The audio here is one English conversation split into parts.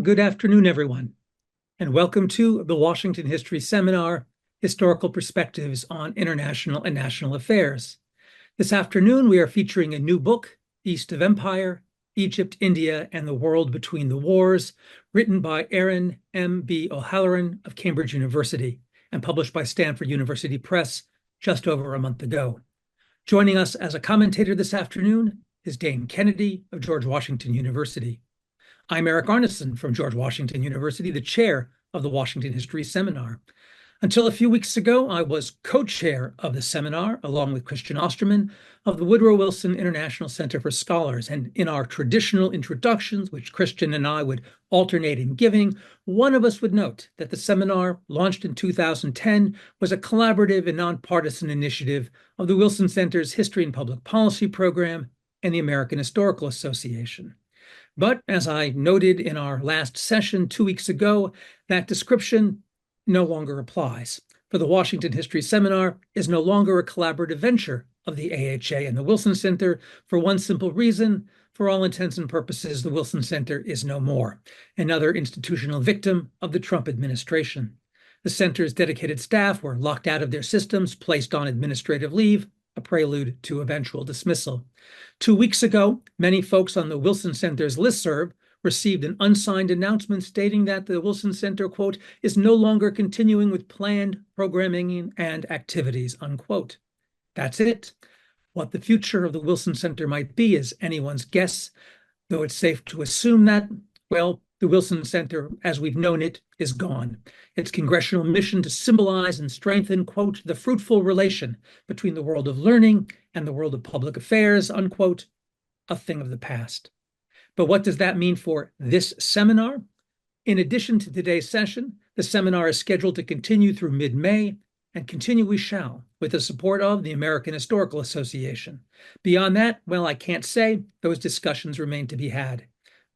Good afternoon, everyone, and welcome to the Washington History Seminar, Historical Perspectives on International and National Affairs. This afternoon, we are featuring a new book, East of Empire, Egypt, India, and the World Between the Wars, written by Erin M.B. O'Halloran of Cambridge University and published by Stanford University Press just over a month ago. Joining us as a commentator this afternoon is Dane Kennedy of George Washington University. I'm Eric Arneson from George Washington University, the chair of the Washington History Seminar. Until a few weeks ago, I was co-chair of the seminar, along with Christian Osterman of the Woodrow Wilson International Center for Scholars. And in our traditional introductions, which Christian and I would alternate in giving, one of us would note that the seminar, launched in 2010, was a collaborative and nonpartisan initiative of the Wilson Center's History and Public Policy Program and the American Historical Association. But as I noted in our last session 2 weeks ago, that description no longer applies. For the Washington History Seminar is no longer a collaborative venture of the AHA and the Wilson Center for one simple reason: for all intents and purposes, the Wilson Center is no more, another institutional victim of the Trump administration. The center's dedicated staff were locked out of their systems, placed on administrative leave, a prelude to eventual dismissal. 2 weeks ago, many folks on the Wilson Center's listserv received an unsigned announcement stating that the Wilson Center, quote, is no longer continuing with planned programming and activities, unquote. That's it. What the future of the Wilson Center might be is anyone's guess, though it's safe to assume that, well, the Wilson Center, as we've known it, is gone. Its congressional mission to symbolize and strengthen, quote, the fruitful relation between the world of learning and the world of public affairs, unquote, a thing of the past. But what does that mean for this seminar? In addition to today's session, the seminar is scheduled to continue through mid-May, and continue we shall, with the support of the American Historical Association. Beyond that, well, I can't say. Those discussions remain to be had.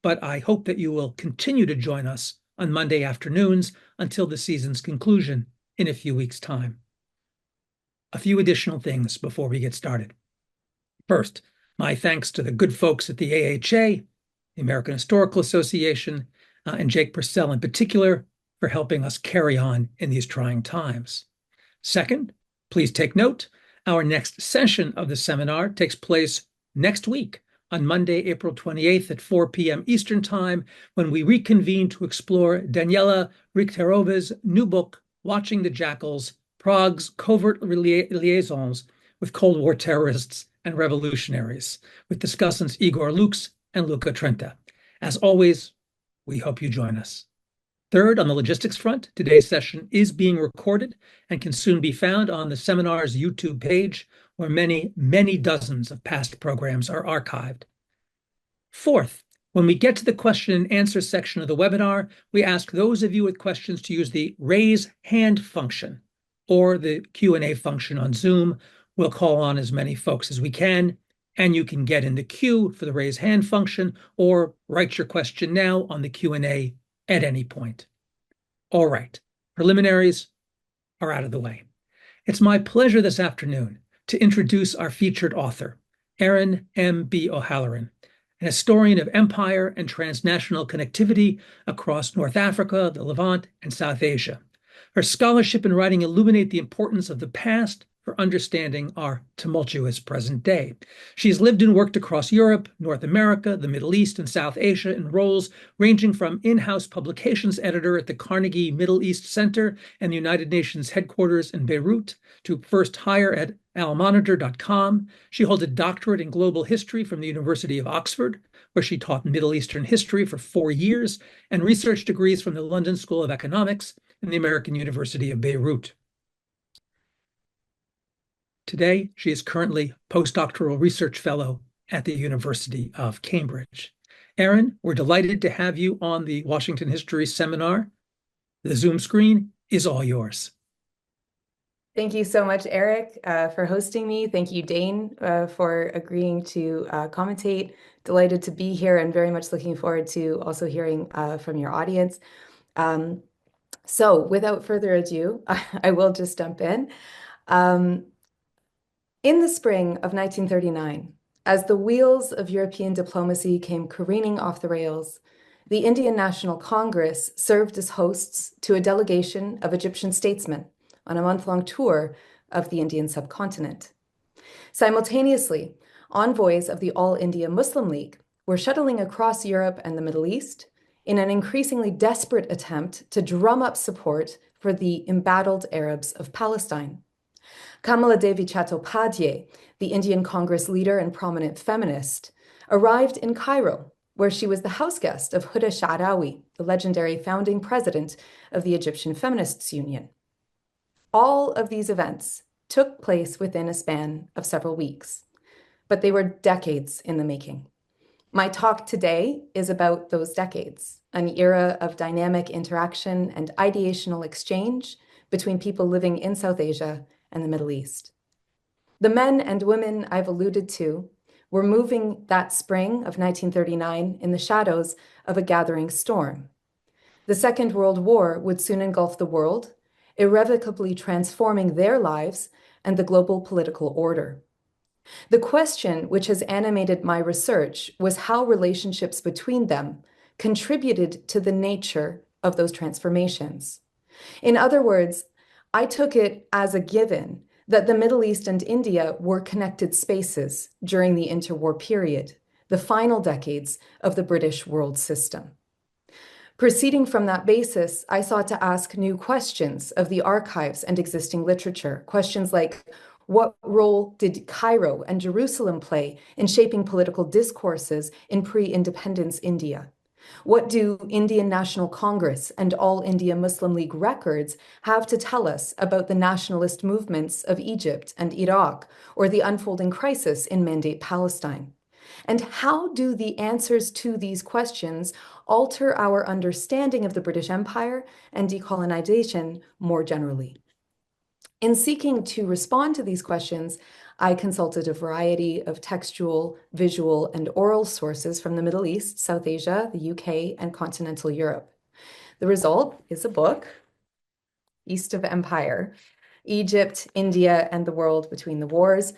But I hope that you will continue to join us on Monday afternoons until the season's conclusion in a few weeks' time. A few additional things before we get started. First, my thanks to the good folks at the AHA, the American Historical Association, and Jake Purcell in particular, for helping us carry on in these trying times. Second, please take note, our next session of the seminar takes place next week on Monday, April 28th at 4 p.m. Eastern Time, when we reconvene to explore Daniela Richterova's new book, Watching the Jackals, Prague's Covert Liaisons with Cold War Terrorists and Revolutionaries, with discussants Igor Lukes and Luca Trenta. As always, we hope you join us. Third, on the logistics front, today's session is being recorded and can soon be found on the seminar's YouTube page, where many, many dozens of past programs are archived. Fourth, when we get to the question and answer section of the webinar, we ask those of you with questions to use the raise hand function or the Q&A function on Zoom. We'll call on as many folks as we can, and you can get in the queue for the raise hand function or write your question now on the Q&A at any point. All right, preliminaries are out of the way. It's my pleasure this afternoon to introduce our featured author, Erin M.B. O'Halloran, an historian of empire and transnational connectivity across North Africa, the Levant, and South Asia. Her scholarship and writing illuminate the importance of the past for understanding our tumultuous present day. She's lived and worked across Europe, North America, the Middle East, and South Asia in roles ranging from in-house publications editor at the Carnegie Middle East Center and the United Nations headquarters in Beirut to first hire at almonitor.com. She holds a doctorate in global history from the University of Oxford, where she taught Middle Eastern history for 4 years, and research degrees from the London School of Economics and the American University of Beirut. Today, she is currently postdoctoral research fellow at the University of Cambridge. Erin, we're delighted to have you on the Washington History Seminar. The Zoom screen is all yours. Thank you so much, Eric, for hosting me. Thank you, Dane, for agreeing to commentate. Delighted to be here and very much looking forward to also hearing from your audience. So without further ado, I will just jump in. In the spring of 1939, as the wheels of European diplomacy came careening off the rails, the Indian National Congress served as hosts to a delegation of Egyptian statesmen on a month-long tour of the Indian subcontinent. Simultaneously, envoys of the All India Muslim League were shuttling across Europe and the Middle East in an increasingly desperate attempt to drum up support for the embattled Arabs of Palestine. Kamala Devi Chattopadhyay, the Indian Congress leader and prominent feminist, arrived in Cairo, where she was the house guest of Huda Sha'rawi, the legendary founding president of the Egyptian Feminists Union. All of these events took place within a span of several weeks, but they were decades in the making. My talk today is about those decades, an era of dynamic interaction and ideational exchange between people living in South Asia and the Middle East. The men and women I've alluded to were moving that spring of 1939 in the shadows of a gathering storm. The Second World War would soon engulf the world, irrevocably transforming their lives and the global political order. The question which has animated my research was how relationships between them contributed to the nature of those transformations. In other words, I took it as a given that the Middle East and India were connected spaces during the interwar period, the final decades of the British world system. Proceeding from that basis, I sought to ask new questions of the archives and existing literature, questions like, what role did Cairo and Jerusalem play in shaping political discourses in pre-independence India? What do Indian National Congress and All India Muslim League records have to tell us about the nationalist movements of Egypt and Iraq, or the unfolding crisis in Mandate Palestine? And how do the answers to these questions alter our understanding of the British Empire and decolonization more generally? In seeking to respond to these questions, I consulted a variety of textual, visual, and oral sources from the Middle East, South Asia, the UK, and continental Europe. The result is a book, East of Empire, Egypt, India, and the World Between the Wars,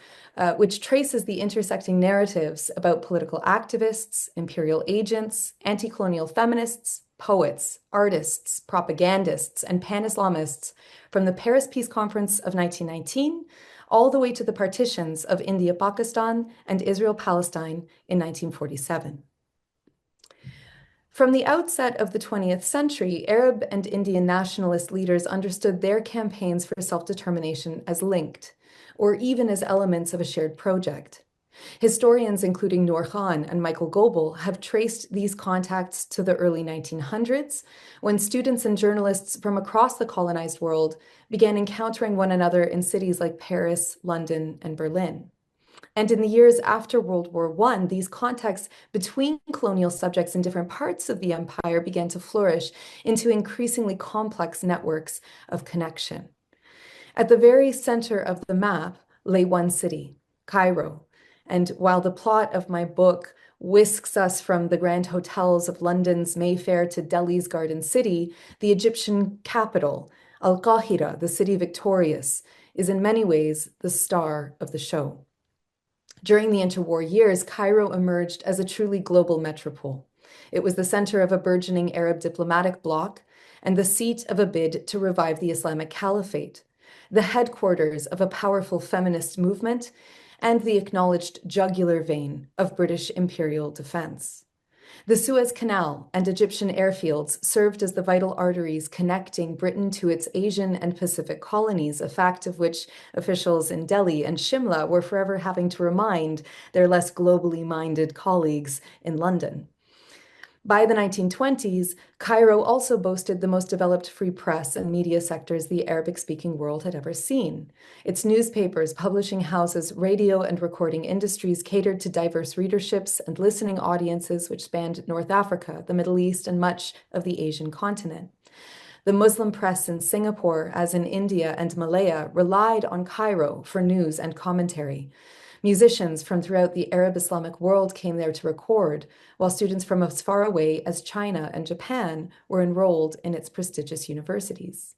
which traces the intersecting narratives about political activists, imperial agents, anti-colonial feminists, poets, artists, propagandists, and pan-Islamists from the Paris Peace Conference of 1919 all the way to the partitions of India-Pakistan and Israel-Palestine in 1947. From the outset of the 20th century, Arab and Indian nationalist leaders understood their campaigns for self-determination as linked, or even as elements of a shared project. Historians, including Noor Khan and Michael Goebel, have traced these contacts to the early 1900s, when students and journalists from across the colonized world began encountering one another in cities like Paris, London, and Berlin. And in the years after World War I, these contacts between colonial subjects in different parts of the empire began to flourish into increasingly complex networks of connection. At the very center of the map lay one city, Cairo. And while the plot of my book whisks us from the grand hotels of London's Mayfair to Delhi's Garden City, the Egyptian capital, Al-Qahira, the city victorious, is in many ways the star of the show. During the interwar years, Cairo emerged as a truly global metropole. It was the center of a burgeoning Arab diplomatic bloc and the seat of a bid to revive the Islamic Caliphate, the headquarters of a powerful feminist movement, and the acknowledged jugular vein of British imperial defense. The Suez Canal and Egyptian airfields served as the vital arteries connecting Britain to its Asian and Pacific colonies, a fact of which officials in Delhi and Shimla were forever having to remind their less globally minded colleagues in London. By the 1920s, Cairo also boasted the most developed free press and media sectors the Arabic-speaking world had ever seen. Its newspapers, publishing houses, radio and recording industries catered to diverse readerships and listening audiences which spanned North Africa, the Middle East, and much of the Asian continent. The Muslim press in Singapore, as in India and Malaya, relied on Cairo for news and commentary. Musicians from throughout the Arab Islamic world came there to record, while students from as far away as China and Japan were enrolled in its prestigious universities.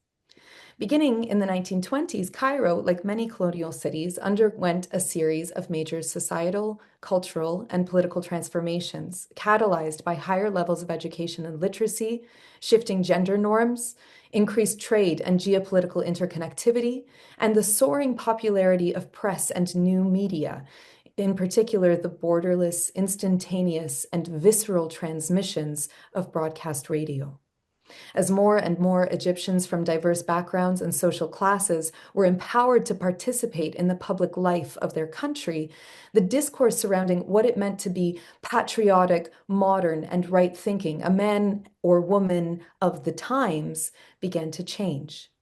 Beginning in the 1920s, Cairo, like many colonial cities, underwent a series of major societal, cultural, and political transformations, catalyzed by higher levels of education and literacy, shifting gender norms, increased trade and geopolitical interconnectivity, and the soaring popularity of press and new media, in particular the borderless, instantaneous, and visceral transmissions of broadcast radio. As more and more Egyptians from diverse backgrounds and social classes were empowered to participate in the public life of their country, the discourse surrounding what it meant to be patriotic, modern, and right-thinking, a man or woman of the times, began to change.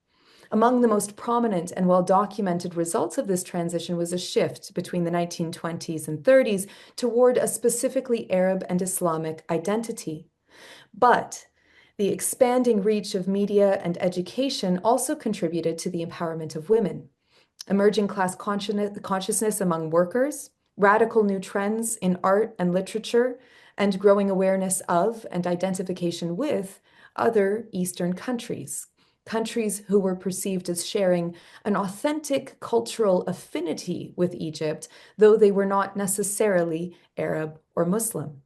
Among the most prominent and well-documented results of this transition was a shift between the 1920s and 30s toward a specifically Arab and Islamic identity. But the expanding reach of media and education also contributed to the empowerment of women. Emerging class consciousness among workers, radical new trends in art and literature, and growing awareness of and identification with other Eastern countries, countries who were perceived as sharing an authentic cultural affinity with Egypt, though they were not necessarily Arab or Muslim.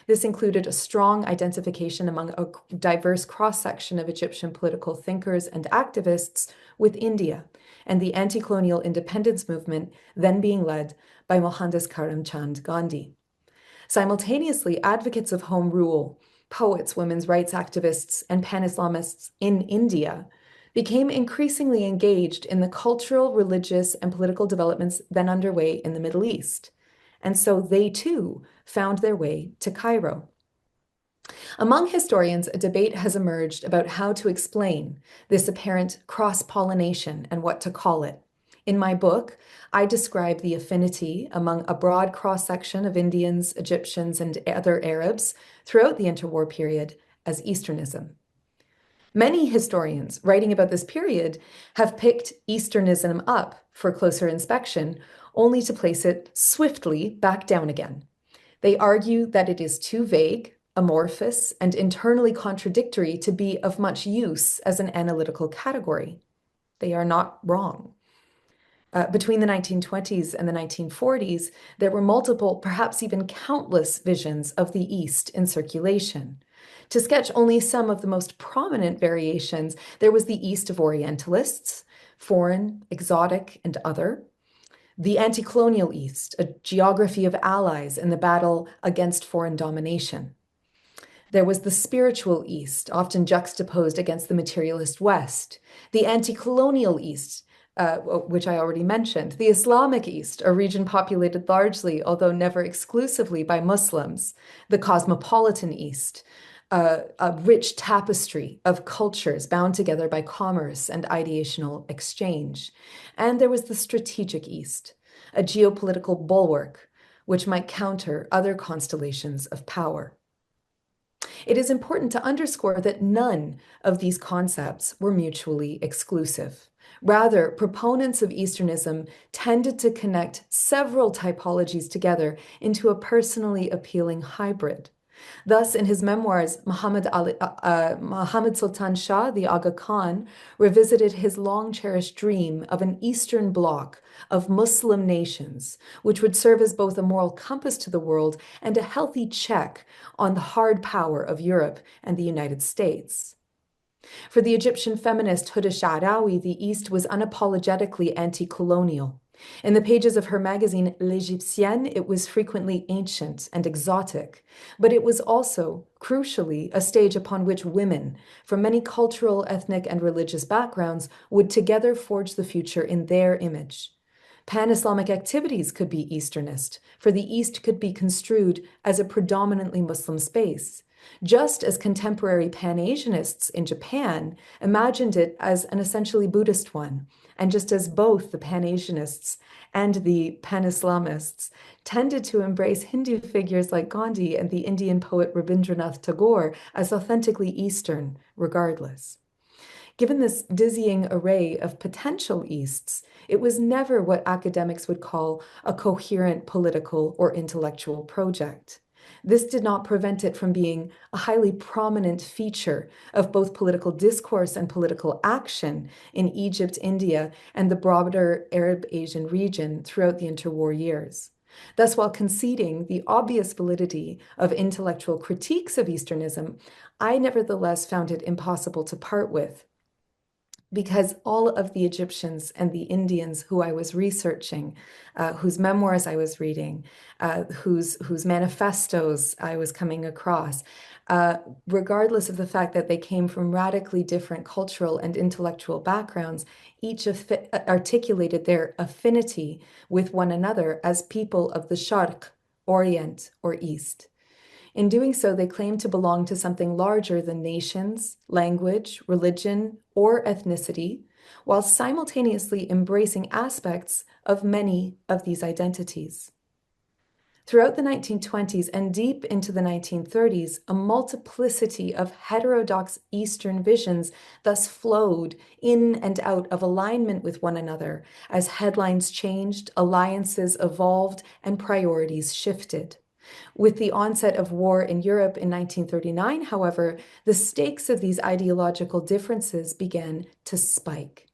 This included a strong identification among a diverse cross-section of Egyptian political thinkers and activists with India and the anti-colonial independence movement then being led by Mohandas K. Gandhi. Simultaneously, advocates of home rule, poets, women's rights activists, and pan-Islamists in India became increasingly engaged in the cultural, religious, and political developments then underway in the Middle East. And so they too found their way to Cairo. Among historians, a debate has emerged about how to explain this apparent cross-pollination and what to call it. In my book, I describe the affinity among a broad cross-section of Indians, Egyptians, and other Arabs throughout the interwar period as Easternism. Many historians writing about this period have picked Easternism up for closer inspection, only to place it swiftly back down again. They argue that it is too vague, amorphous, and internally contradictory to be of much use as an analytical category. They are not wrong. Between the 1920s and the 1940s, there were multiple, perhaps even countless visions of the East in circulation. To sketch only some of the most prominent variations, there was the East of Orientalists, foreign, exotic, and other. The anti-colonial East, a geography of allies in the battle against foreign domination. There was the spiritual East, often juxtaposed against the materialist West. The anti-colonial East, which I already mentioned. The Islamic East, a region populated largely, although never exclusively, by Muslims. The cosmopolitan East, a rich tapestry of cultures bound together by commerce and ideational exchange. And there was the strategic East, a geopolitical bulwark which might counter other constellations of power. It is important to underscore that none of these concepts were mutually exclusive. Rather, proponents of Easternism tended to connect several typologies together into a personally appealing hybrid. Thus, in his memoirs, Muhammad Sultan Shah, the Aga Khan, revisited his long-cherished dream of an Eastern bloc of Muslim nations, which would serve as both a moral compass to the world and a healthy check on the hard power of Europe and the United States. For the Egyptian feminist Huda Sha'rawi, the East was unapologetically anti-colonial. In the pages of her magazine L'Égyptienne, it was frequently ancient and exotic, but it was also, crucially, a stage upon which women from many cultural, ethnic, and religious backgrounds would together forge the future in their image. Pan-Islamic activities could be Easternist, for the East could be construed as a predominantly Muslim space, just as contemporary Pan-Asianists in Japan imagined it as an essentially Buddhist one, and just as both the Pan-Asianists and the Pan-Islamists tended to embrace Hindu figures like Gandhi and the Indian poet Rabindranath Tagore as authentically Eastern, regardless. Given this dizzying array of potential Easts, it was never what academics would call a coherent political or intellectual project. This did not prevent it from being a highly prominent feature of both political discourse and political action in Egypt, India, and the broader Arab Asian region throughout the interwar years. Thus, while conceding the obvious validity of intellectual critiques of Easternism, I nevertheless found it impossible to part with, because all of the Egyptians and the Indians who I was researching, whose memoirs I was reading, whose manifestos I was coming across, regardless of the fact that they came from radically different cultural and intellectual backgrounds, each articulated their affinity with one another as people of the Sharq, Orient, or East. In doing so, they claim to belong to something larger than nations, language, religion, or ethnicity, while simultaneously embracing aspects of many of these identities. Throughout the 1920s and deep into the 1930s, a multiplicity of heterodox Eastern visions thus flowed in and out of alignment with one another as headlines changed, alliances evolved, and priorities shifted. With the onset of war in Europe in 1939, however, the stakes of these ideological differences began to spike.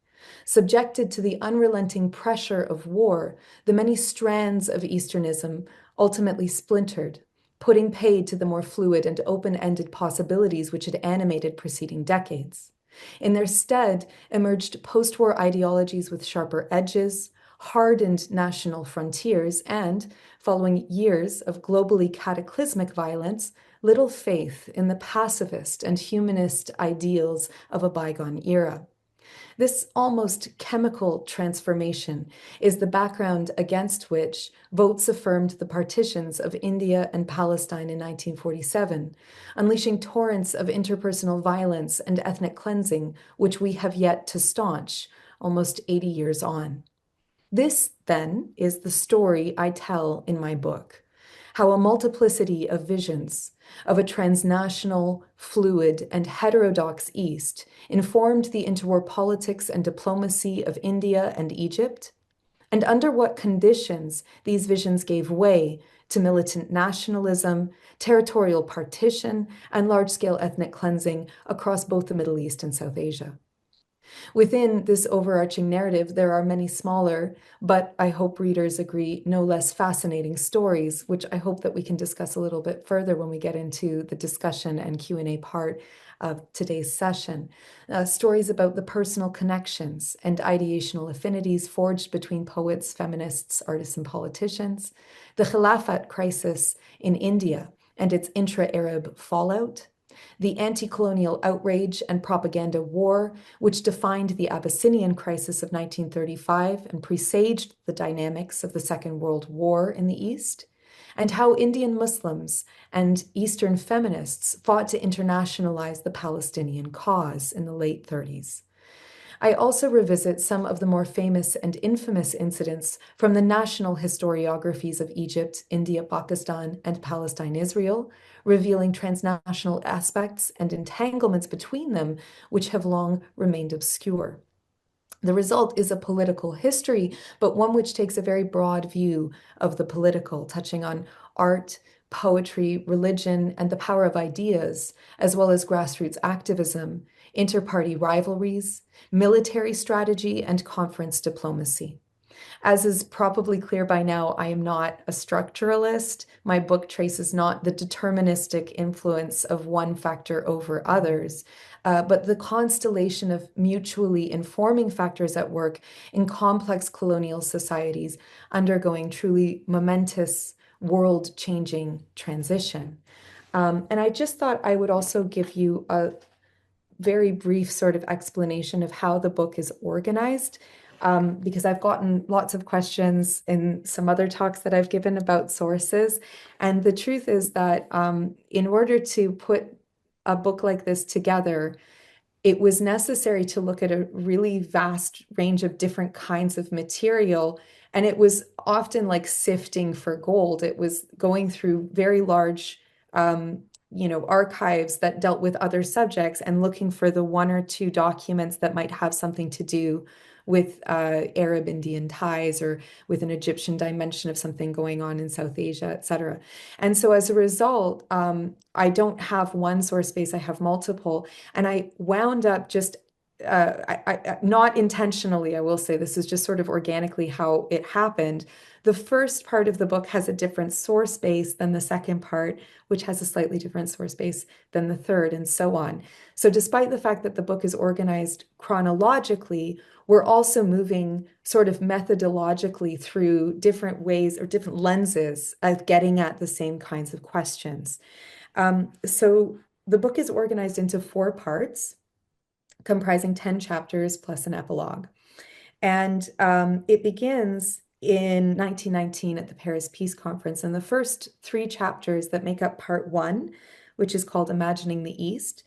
Subjected to the unrelenting pressure of war, the many strands of Easternism ultimately splintered, putting paid to the more fluid and open-ended possibilities which had animated preceding decades. In their stead emerged post-war ideologies with sharper edges, hardened national frontiers, and, following years of globally cataclysmic violence, little faith in the pacifist and humanist ideals of a bygone era. This almost chemical transformation is the background against which votes affirmed the partitions of India and Palestine in 1947, unleashing torrents of interpersonal violence and ethnic cleansing, which we have yet to staunch, almost 80 years on. This, then, is the story I tell in my book, how a multiplicity of visions of a transnational, fluid, and heterodox East informed the interwar politics and diplomacy of India and Egypt, and under what conditions these visions gave way to militant nationalism, territorial partition, and large-scale ethnic cleansing across both the Middle East and South Asia. Within this overarching narrative, there are many smaller, but I hope readers agree, no less fascinating stories, which I hope that we can discuss a little bit further when we get into the discussion and Q&A part of today's session. Stories about the personal connections and ideational affinities forged between poets, feminists, artists, and politicians, the Khilafat crisis in India and its intra-Arab fallout, the anti-colonial outrage and propaganda war, which defined the Abyssinian crisis of 1935 and presaged the dynamics of the Second World War in the East, and how Indian Muslims and Eastern feminists fought to internationalize the Palestinian cause in the late 30s. I also revisit some of the more famous and infamous incidents from the national historiographies of Egypt, India, Pakistan, and Palestine, Israel, revealing transnational aspects and entanglements between them, which have long remained obscure. The result is a political history, but one which takes a very broad view of the political, touching on art, poetry, religion, and the power of ideas, as well as grassroots activism, inter-party rivalries, military strategy, and conference diplomacy. As is probably clear by now, I am not a structuralist. My book traces not the deterministic influence of one factor over others, but the constellation of mutually informing factors at work in complex colonial societies undergoing truly momentous, world-changing transition. And I just thought I would also give you a very brief sort of explanation of how the book is organized, because I've gotten lots of questions in some other talks that I've given about sources. And the truth is that in order to put a book like this together, it was necessary to look at a really vast range of different kinds of material. And it was often like sifting for gold. It was going through very large archives that dealt with other subjects and looking for the one or two documents that might have something to do with Arab Indian ties or with an Egyptian dimension of something going on in South Asia, et cetera. And so as a result, I don't have one source base, I have multiple. And I wound up just not intentionally, I will say, this is just sort of organically how it happened. The first part of the book has a different source base than the second part, which has a slightly different source base than the third, and so on. So despite the fact that the book is organized chronologically, we're also moving sort of methodologically through different ways or different lenses of getting at the same kinds of questions. So the book is organized into 4 parts, comprising 10 chapters plus an epilogue. And it begins in 1919 at the Paris Peace Conference. And the first 3 chapters that make up part 1, which is called Imagining the East,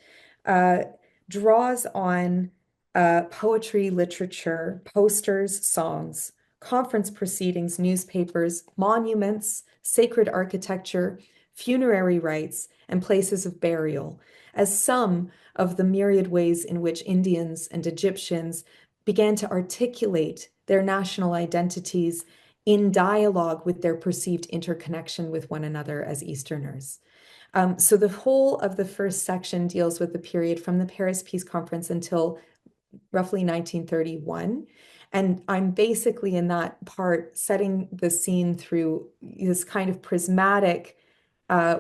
draws on poetry, literature, posters, songs, conference proceedings, newspapers, monuments, sacred architecture, funerary rites, and places of burial as some of the myriad ways in which Indians and Egyptians began to articulate their national identities in dialogue with their perceived interconnection with one another as Easterners. So the whole of the first section deals with the period from the Paris Peace Conference until roughly 1931. And I'm basically in that part setting the scene through this kind of prismatic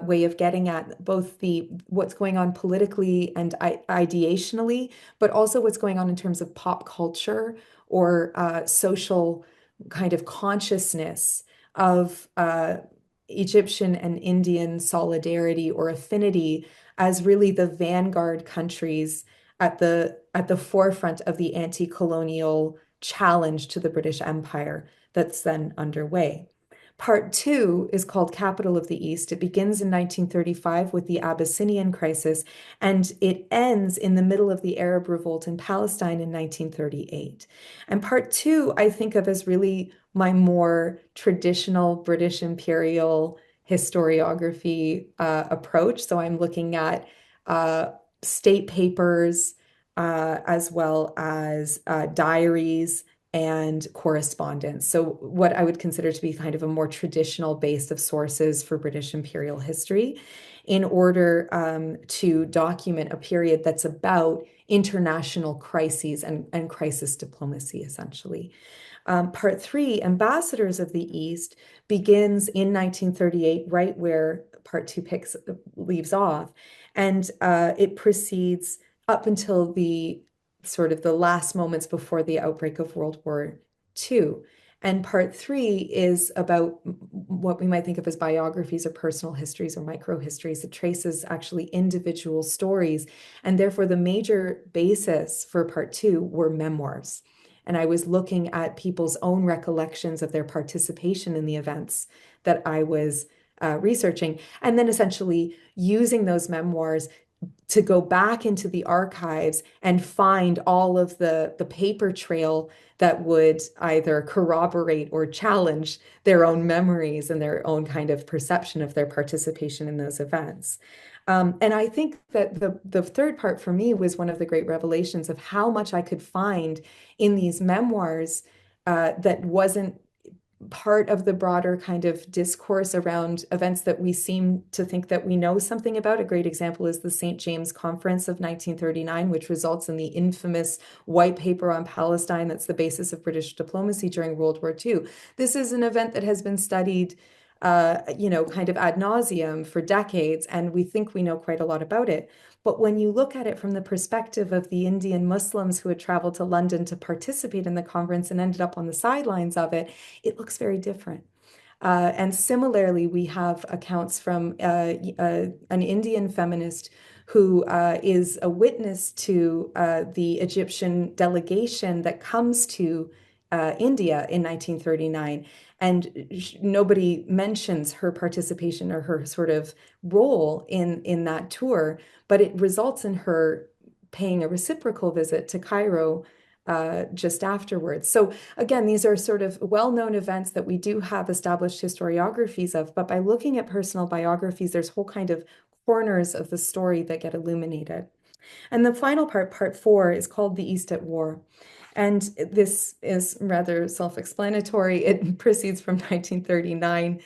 way of getting at both what's going on politically and ideationally, but also what's going on in terms of pop culture or social kind of consciousness of Egyptian and Indian solidarity or affinity as really the vanguard countries at the forefront of the anti-colonial challenge to the British Empire that's then underway. Part 2 is called Capital of the East. It begins in 1935 with the Abyssinian crisis, and it ends in the middle of the Arab revolt in Palestine in 1938. And part 2, I think of as really my more traditional British imperial historiography approach. So I'm looking at state papers as well as diaries and correspondence. So what I would consider to be kind of a more traditional base of sources for British imperial history in order to document a period that's about international crises and crisis diplomacy, essentially. Part 3, Ambassadors of the East, begins in 1938, right where part 2 leaves off. And it proceeds up until the sort of the last moments before the outbreak of World War II. And part 3 is about what we might think of as biographies or personal histories or microhistories. It traces actually individual stories. And therefore, the major basis for part 2 were memoirs. And I was looking at people's own recollections of their participation in the events that I was researching, and then essentially using those memoirs to go back into the archives and find all of the paper trail that would either corroborate or challenge their own memories and their own kind of perception of their participation in those events. And I think that the third part for me was one of the great revelations of how much I could find in these memoirs that wasn't part of the broader kind of discourse around events that we seem to think that we know something about. A great example is the St. James Conference of 1939, which results in the infamous white paper on Palestine that's the basis of British diplomacy during World War II. This is an event that has been studied kind of ad nauseum for decades, and we think we know quite a lot about it. But when you look at it from the perspective of the Indian Muslims who had traveled to London to participate in the conference and ended up on the sidelines of it, it looks very different. And similarly, we have accounts from an Indian feminist who is a witness to the Egyptian delegation that comes to India in 1939. And nobody mentions her participation or her sort of role in that tour, but it results in her paying a reciprocal visit to Cairo just afterwards. So again, these are sort of well-known events that we do have established historiographies of, but by looking at personal biographies, there's whole kind of corners of the story that get illuminated. And the final part, part 4, is called The East at War. And this is rather self-explanatory. It proceeds from 1939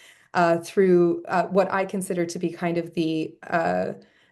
through what I consider to be kind of the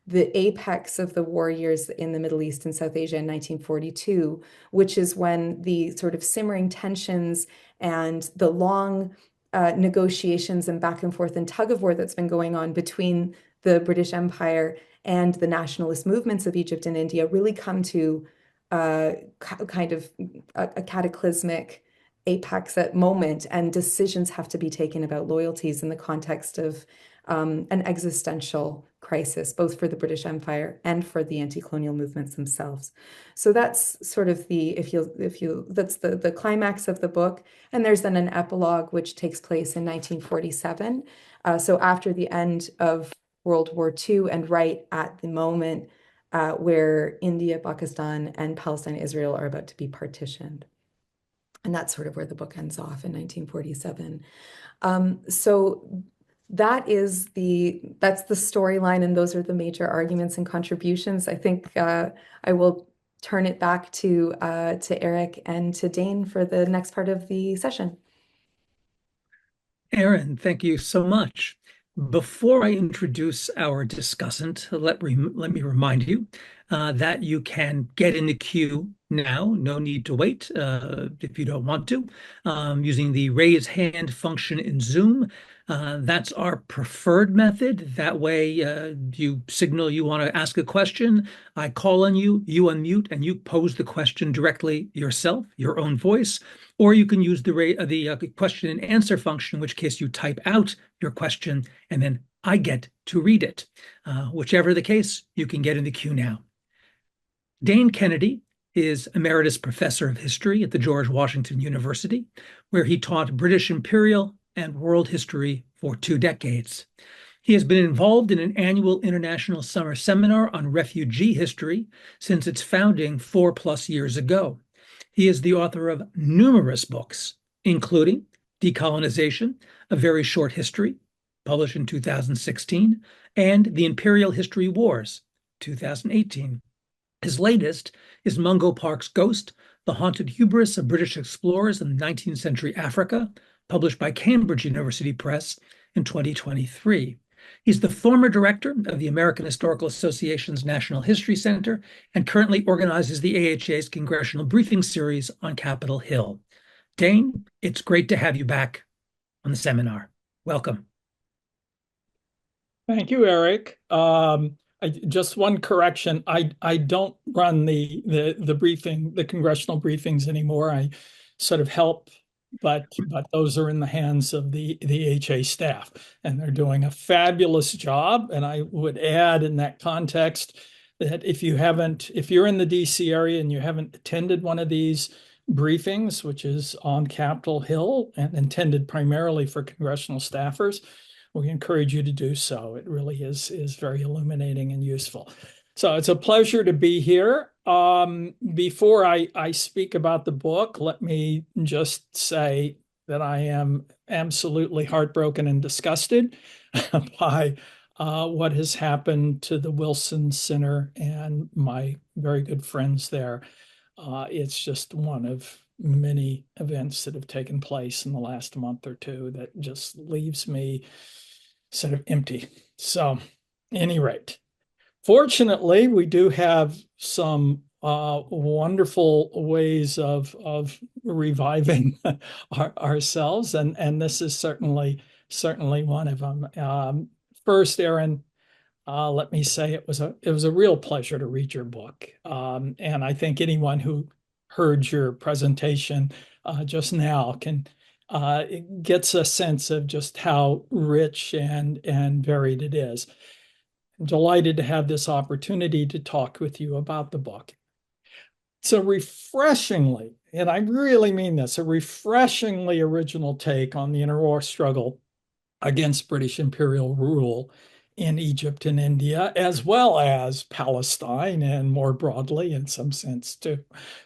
apex of the war years in the Middle East and South Asia in 1942, which is when the sort of simmering tensions and the long negotiations and back and forth and tug of war that's been going on between the British Empire and the nationalist movements of Egypt and India really come to kind of a cataclysmic apex at moment, and decisions have to be taken about loyalties in the context of an existential crisis, both for the British Empire and for the anti-colonial movements themselves. So that's sort of that's the climax of the book. And there's then an epilogue which takes place in 1947. So after the end of World War II and right at the moment where India, Pakistan, and Palestine, Israel are about to be partitioned. And that's sort of where the book ends off in 1947. So that's the storyline, and those are the major arguments and contributions. I think I will turn it back to Eric and to Dane for the next part of the session. Erin, thank you so much. Before I introduce our discussant, let me remind you that you can get in the queue now. No need to wait if you don't want to, using the raise hand function in Zoom. That's our preferred method. That way, you signal you want to ask a question. I call on you, you unmute, and you pose the question directly yourself, your own voice. Or you can use the question and answer function, in which case you type out your question and then I get to read it. Whichever the case, you can get in the queue now. Dane Kennedy is Emeritus Professor of History at the George Washington University, where he taught British Imperial and World History for 2 decades. He has been involved in an annual international summer seminar on refugee history since its founding 4+ years ago. He is the author of numerous books, including Decolonization, A Very Short History, published in 2016, and The Imperial History Wars, 2018. His latest is Mungo Park's Ghost, The Haunted Hubris of British Explorers in 19th Century Africa, published by Cambridge University Press in 2023. He's the former director of the American Historical Association's National History Center and currently organizes the AHA's Congressional Briefing Series on Capitol Hill. Dane, it's great to have you back on the seminar. Welcome. Thank you, Eric. Just one correction. I don't run the briefing, the congressional briefings anymore. I sort of help, but those are in the hands of the HA staff, and they're doing a fabulous job. And I would add in that context that if you're in the DC area and you haven't attended one of these briefings, which is on Capitol Hill and intended primarily for congressional staffers, we encourage you to do so. It really is very illuminating and useful. So it's a pleasure to be here. Before I speak about the book, let me just say that I am absolutely heartbroken and disgusted by what has happened to the Wilson Center and my very good friends there. It's just one of many events that have taken place in the last month or two that just leaves me sort of empty. So, any rate, fortunately, we do have some wonderful ways of reviving ourselves, and this is certainly one of them. First, Erin, let me say it was a real pleasure to read your book, and I think anyone who heard your presentation just now gets a sense of just how rich and varied it is. I'm delighted to have this opportunity to talk with you about the book. It's a refreshingly, and I really mean this, a refreshingly original take on the interwar struggle against British imperial rule in Egypt and India, as well as Palestine and more broadly, in some sense,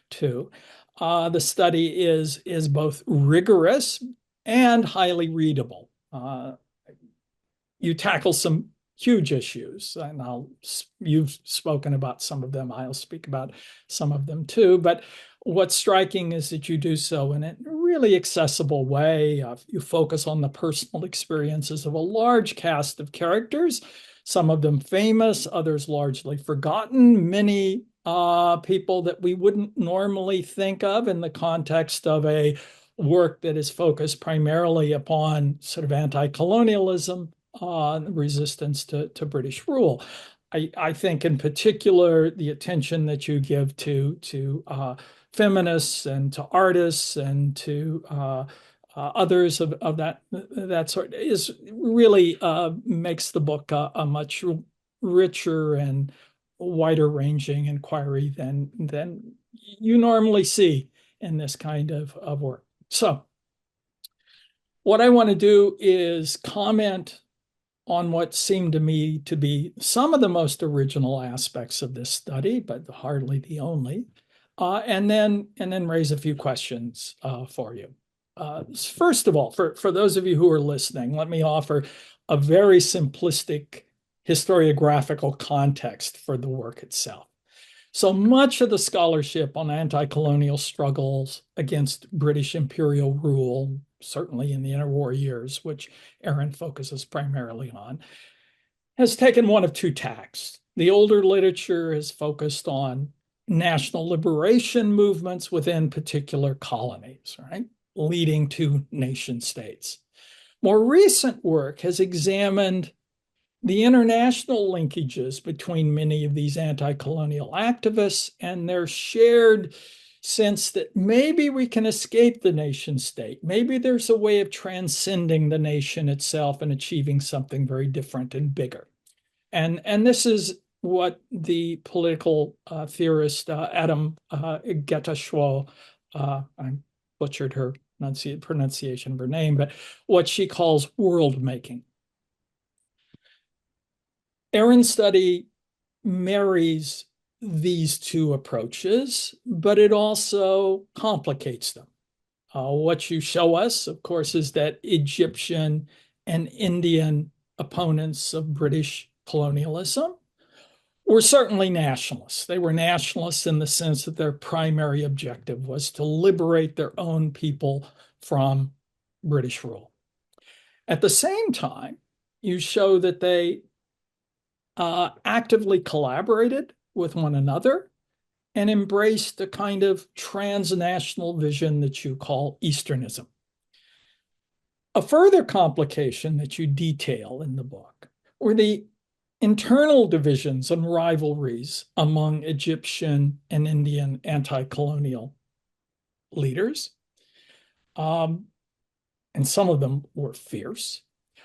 too. The study is both rigorous and highly readable. You tackle some huge issues. And you've spoken about some of them. I'll speak about some of them too. But what's striking is that you do so in a really accessible way. You focus on the personal experiences of a large cast of characters, some of them famous, others largely forgotten, many people that we wouldn't normally think of in the context of a work that is focused primarily upon sort of anti-colonialism, resistance to British rule. I think in particular, the attention that you give to feminists and to artists and to others of that sort is really makes the book a much richer and wider ranging inquiry than you normally see in this kind of work. So what I want to do is comment on what seemed to me to be some of the most original aspects of this study, but hardly the only, and then raise a few questions for you. First of all, for those of you who are listening, let me offer a very simplistic historiographical context for the work itself. So much of the scholarship on anti-colonial struggles against British imperial rule, certainly in the interwar years, which Erin focuses primarily on, has taken one of two tacks. The older literature has focused on national liberation movements within particular colonies, right, leading to nation states. More recent work has examined the international linkages between many of these anti-colonial activists and their shared sense that maybe we can escape the nation state. Maybe there's a way of transcending the nation itself and achieving something very different and bigger. And this is what the political theorist Adam Getashwal, I butchered her pronunciation of her name, but what she calls world making. Erin's study marries these two approaches, but it also complicates them. What you show us, of course, is that Egyptian and Indian opponents of British colonialism were certainly nationalists. They were nationalists in the sense that their primary objective was to liberate their own people from British rule. At the same time, you show that they actively collaborated with one another and embraced a kind of transnational vision that you call Easternism. A further complication that you detail in the book were the internal divisions and rivalries among Egyptian and Indian anti-colonial leaders. And some of them were fierce.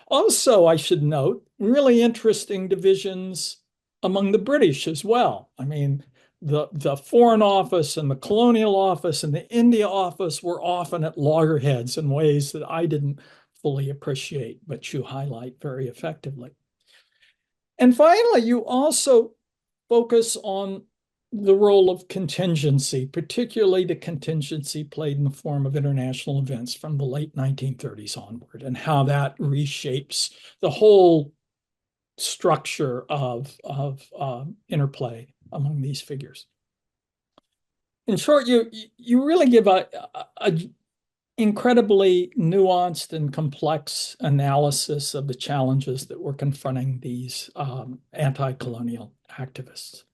Also, I should note, really interesting divisions among the British as well. I mean, the Foreign Office and the Colonial Office and the India Office were often at loggerheads in ways that I didn't fully appreciate, but you highlight very effectively. And finally, you also focus on the role of contingency, particularly the contingency played in the form of international events from the late 1930s onward, and how that reshapes the whole structure of interplay among these figures. In short, you really give a incredibly nuanced and complex analysis of the challenges that were confronting these anti-colonial activists.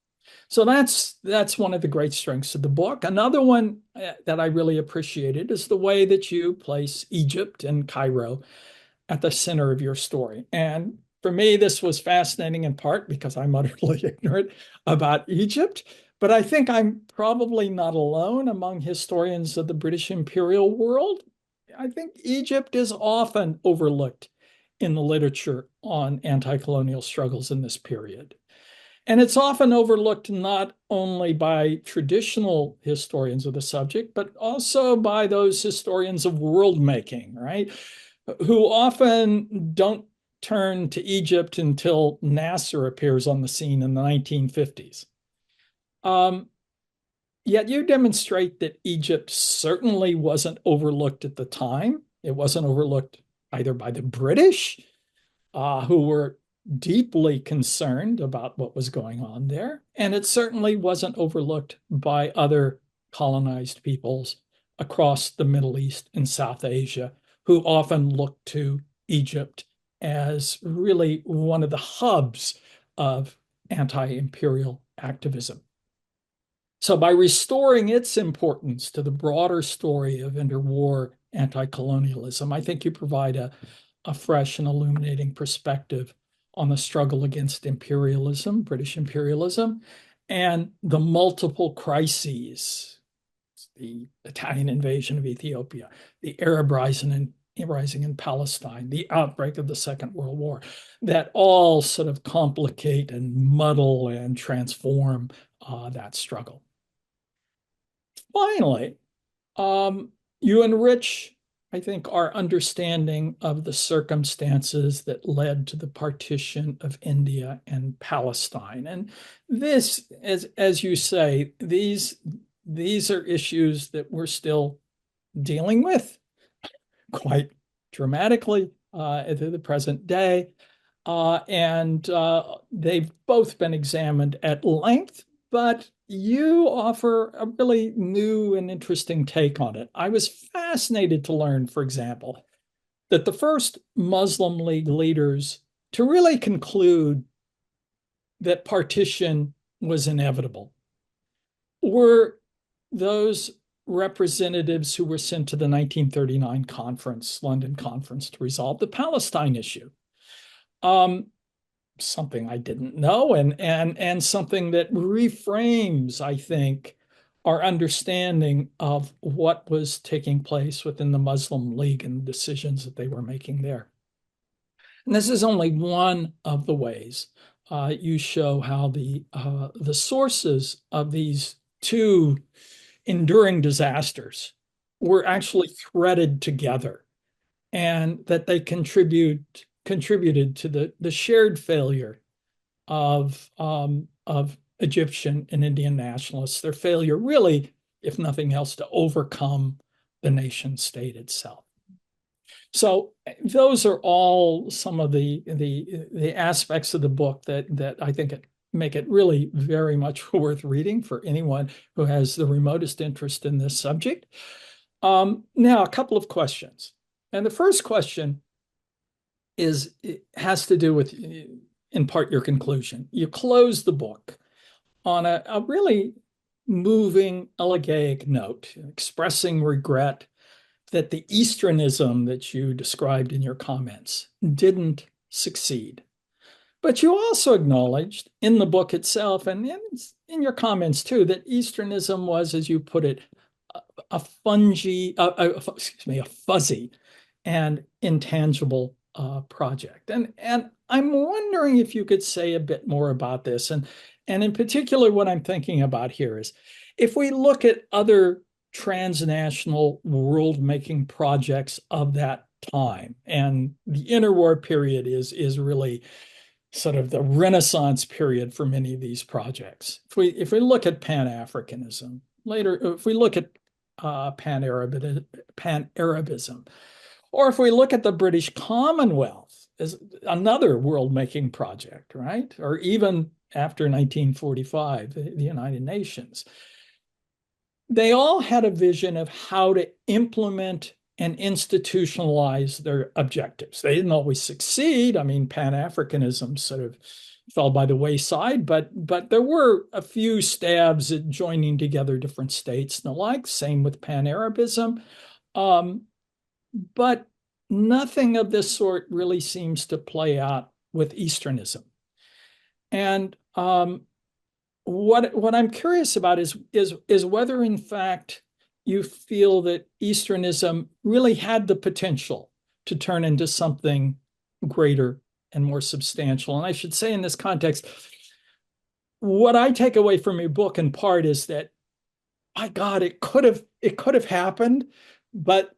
So that's one of the great strengths of the book. Another one that I really appreciated is the way that you place Egypt and Cairo at the center of your story. And for me, this was fascinating in part because I'm utterly ignorant about Egypt, but I think I'm probably not alone among historians of the British imperial world. I think Egypt is often overlooked in the literature on anti-colonial struggles in this period. And it's often overlooked not only by traditional historians of the subject, but also by those historians of world making, right? Who often don't turn to Egypt until Nasser appears on the scene in the 1950s. Yet you demonstrate that Egypt certainly wasn't overlooked at the time. It wasn't overlooked either by the British, who were deeply concerned about what was going on there, and it certainly wasn't overlooked by other colonized peoples across the Middle East and South Asia, who often looked to Egypt as really one of the hubs of anti-imperial activism. So by restoring its importance to the broader story of interwar anti-colonialism, I think you provide a fresh and illuminating perspective on the struggle against imperialism, British imperialism, and the multiple crises, the Italian invasion of Ethiopia, the Arab rising in Palestine, the outbreak of the Second World War, that all sort of complicate and muddle and transform that struggle. Finally, you enrich, I think, our understanding of the circumstances that led to the partition of India and Palestine. And this, as you say, these are issues that we're still dealing with quite dramatically to the present day. And they've both been examined at length, but you offer a really new and interesting take on it. I was fascinated to learn, for example, that the first Muslim League leaders to really conclude that partition was inevitable were those representatives who were sent to the 1939 conference, London conference, to resolve the Palestine issue. Something I didn't know, and something that reframes, I think, our understanding of what was taking place within the Muslim League and the decisions that they were making there. And this is only one of the ways you show how the sources of these two enduring disasters were actually threaded together, and that they contributed to the shared failure of Egyptian and Indian nationalists, their failure really, if nothing else, to overcome the nation state itself. So those are all some of the aspects of the book that I think make it really very much worth reading for anyone who has the remotest interest in this subject. Now, a couple of questions. And the first question has to do with, in part, your conclusion. You close the book on a really moving, elegiac note, expressing regret that the Easternism that you described in your comments didn't succeed. But you also acknowledged in the book itself and in your comments too that Easternism was, as you put it, a fuzzy and intangible project. And I'm wondering if you could say a bit more about this. And in particular, what I'm thinking about here is if we look at other transnational world-making projects of that time, and the interwar period is really sort of the Renaissance period for many of these projects. If we look at Pan-Africanism, later, if we look at Pan-Arabism, or if we look at the British Commonwealth as another world-making project, right? Or even after 1945, the United Nations, they all had a vision of how to implement and institutionalize their objectives. They didn't always succeed. I mean, Pan-Africanism sort of fell by the wayside, but there were a few stabs at joining together different states and the like. Same with Pan-Arabism. But nothing of this sort really seems to play out with Easternism. And what I'm curious about is whether, in fact, you feel that Easternism really had the potential to turn into something greater and more substantial. And I should say in this context, what I take away from your book in part is that, my God, it could have happened, but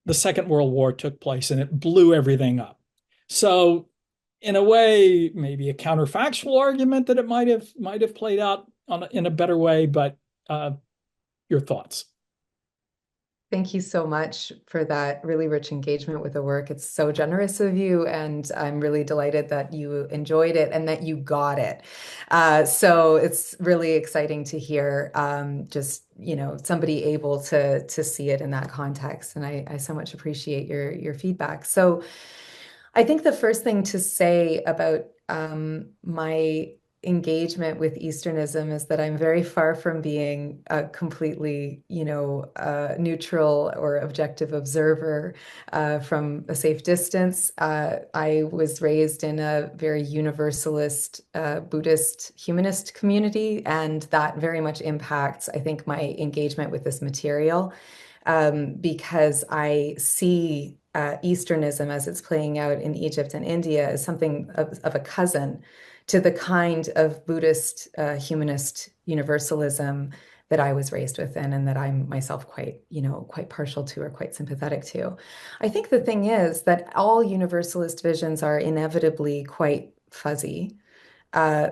the Second World War took place and it blew everything up. So in a way, maybe a counterfactual argument that it might have played out in a better way, but your thoughts. Thank you so much for that really rich engagement with the work. It's so generous of you, and I'm really delighted that you enjoyed it and that you got it. So it's really exciting to hear just, somebody able to see it in that context. And I so much appreciate your feedback. So I think the first thing to say about my engagement with Easternism is that I'm very far from being a completely, neutral or objective observer from a safe distance. I was raised in a very universalist Buddhist humanist community, and that very much impacts, I think, my engagement with this material because I see Easternism as it's playing out in Egypt and India as something of a cousin to the kind of Buddhist humanist universalism that I was raised within and that I'm myself quite partial to or quite sympathetic to. I think the thing is that all universalist visions are inevitably quite fuzzy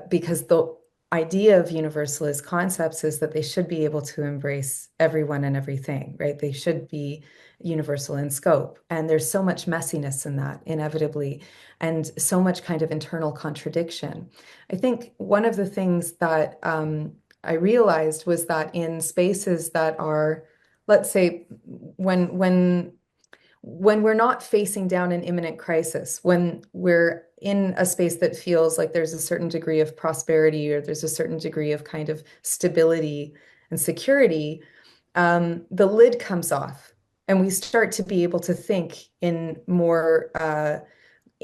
because the idea of universalist concepts is that they should be able to embrace everyone and everything, right? They should be universal in scope. And there's so much messiness in that, inevitably, and so much kind of internal contradiction. I think one of the things that I realized was that in spaces that are, let's say, when we're not facing down an imminent crisis, when we're in a space that feels like there's a certain degree of prosperity or there's a certain degree of kind of stability and security, the lid comes off and we start to be able to think in more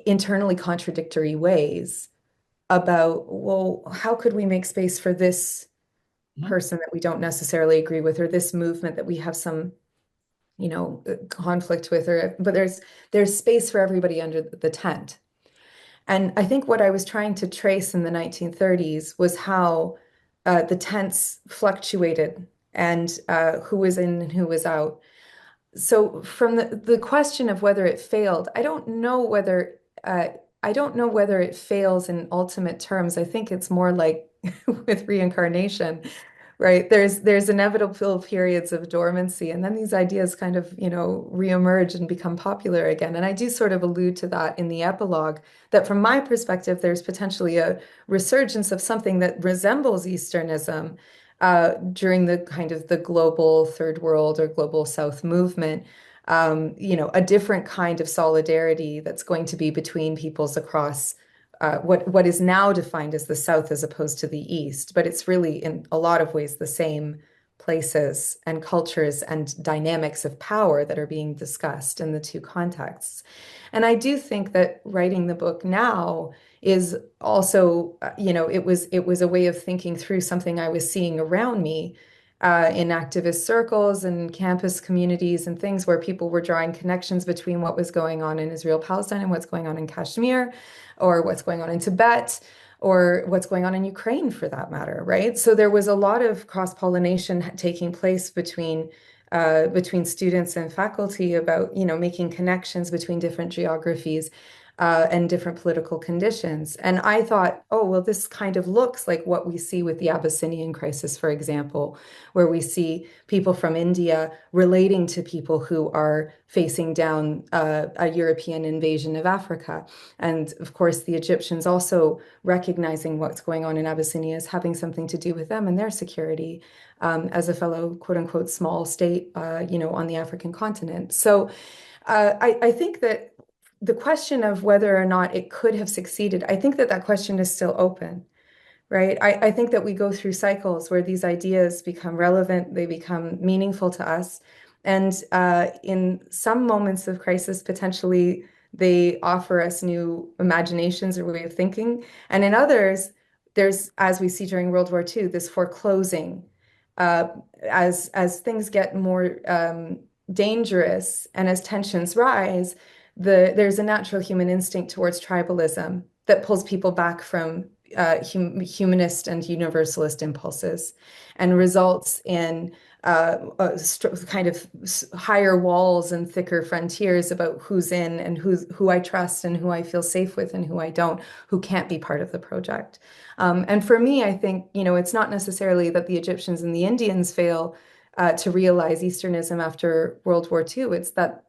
internally contradictory ways about, well, how could we make space for this person that we don't necessarily agree with, or this movement that we have some conflict with, but there's space for everybody under the tent. And I think what I was trying to trace in the 1930s was how the tents fluctuated and who was in and who was out. So from the question of whether it failed, I don't know whether it fails in ultimate terms. I think it's more like with reincarnation, right? There's inevitable periods of dormancy, and then these ideas kind of, reemerge and become popular again. And I do sort of allude to that in the epilogue, that from my perspective, there's potentially a resurgence of something that resembles Easternism during the kind of the global third world or global South movement. A different kind of solidarity that's going to be between peoples across what is now defined as the South as opposed to the East, but it's really in a lot of ways the same places and cultures and dynamics of power that are being discussed in the two contexts. And I do think that writing the book now is also, it was a way of thinking through something I was seeing around me in activist circles and campus communities and things where people were drawing connections between what was going on in Israel, Palestine, and what's going on in Kashmir, or what's going on in Tibet, or what's going on in Ukraine for that matter, right? So there was a lot of cross-pollination taking place between students and faculty about, making connections between different geographies and different political conditions. And I thought, oh, well, this kind of looks like what we see with the Abyssinian crisis, for example, where we see people from India relating to people who are facing down a European invasion of Africa. And of course, the Egyptians also recognizing what's going on in Abyssinia as having something to do with them and their security as a fellow, quote unquote, small state, on the African continent. So I think that the question of whether or not it could have succeeded, I think that question is still open, right? I think that we go through cycles where these ideas become relevant, they become meaningful to us. And in some moments of crisis, potentially they offer us new imaginations or way of thinking. And in others, there's, as we see during World War II, this foreclosing as things get more dangerous and as tensions rise, there's a natural human instinct towards tribalism that pulls people back from humanist and universalist impulses and results in kind of higher walls and thicker frontiers about who's in and who I trust and who I feel safe with and who I don't, who can't be part of the project. And for me, I think, it's not necessarily that the Egyptians and the Indians fail to realize Easternism after World War II. It's that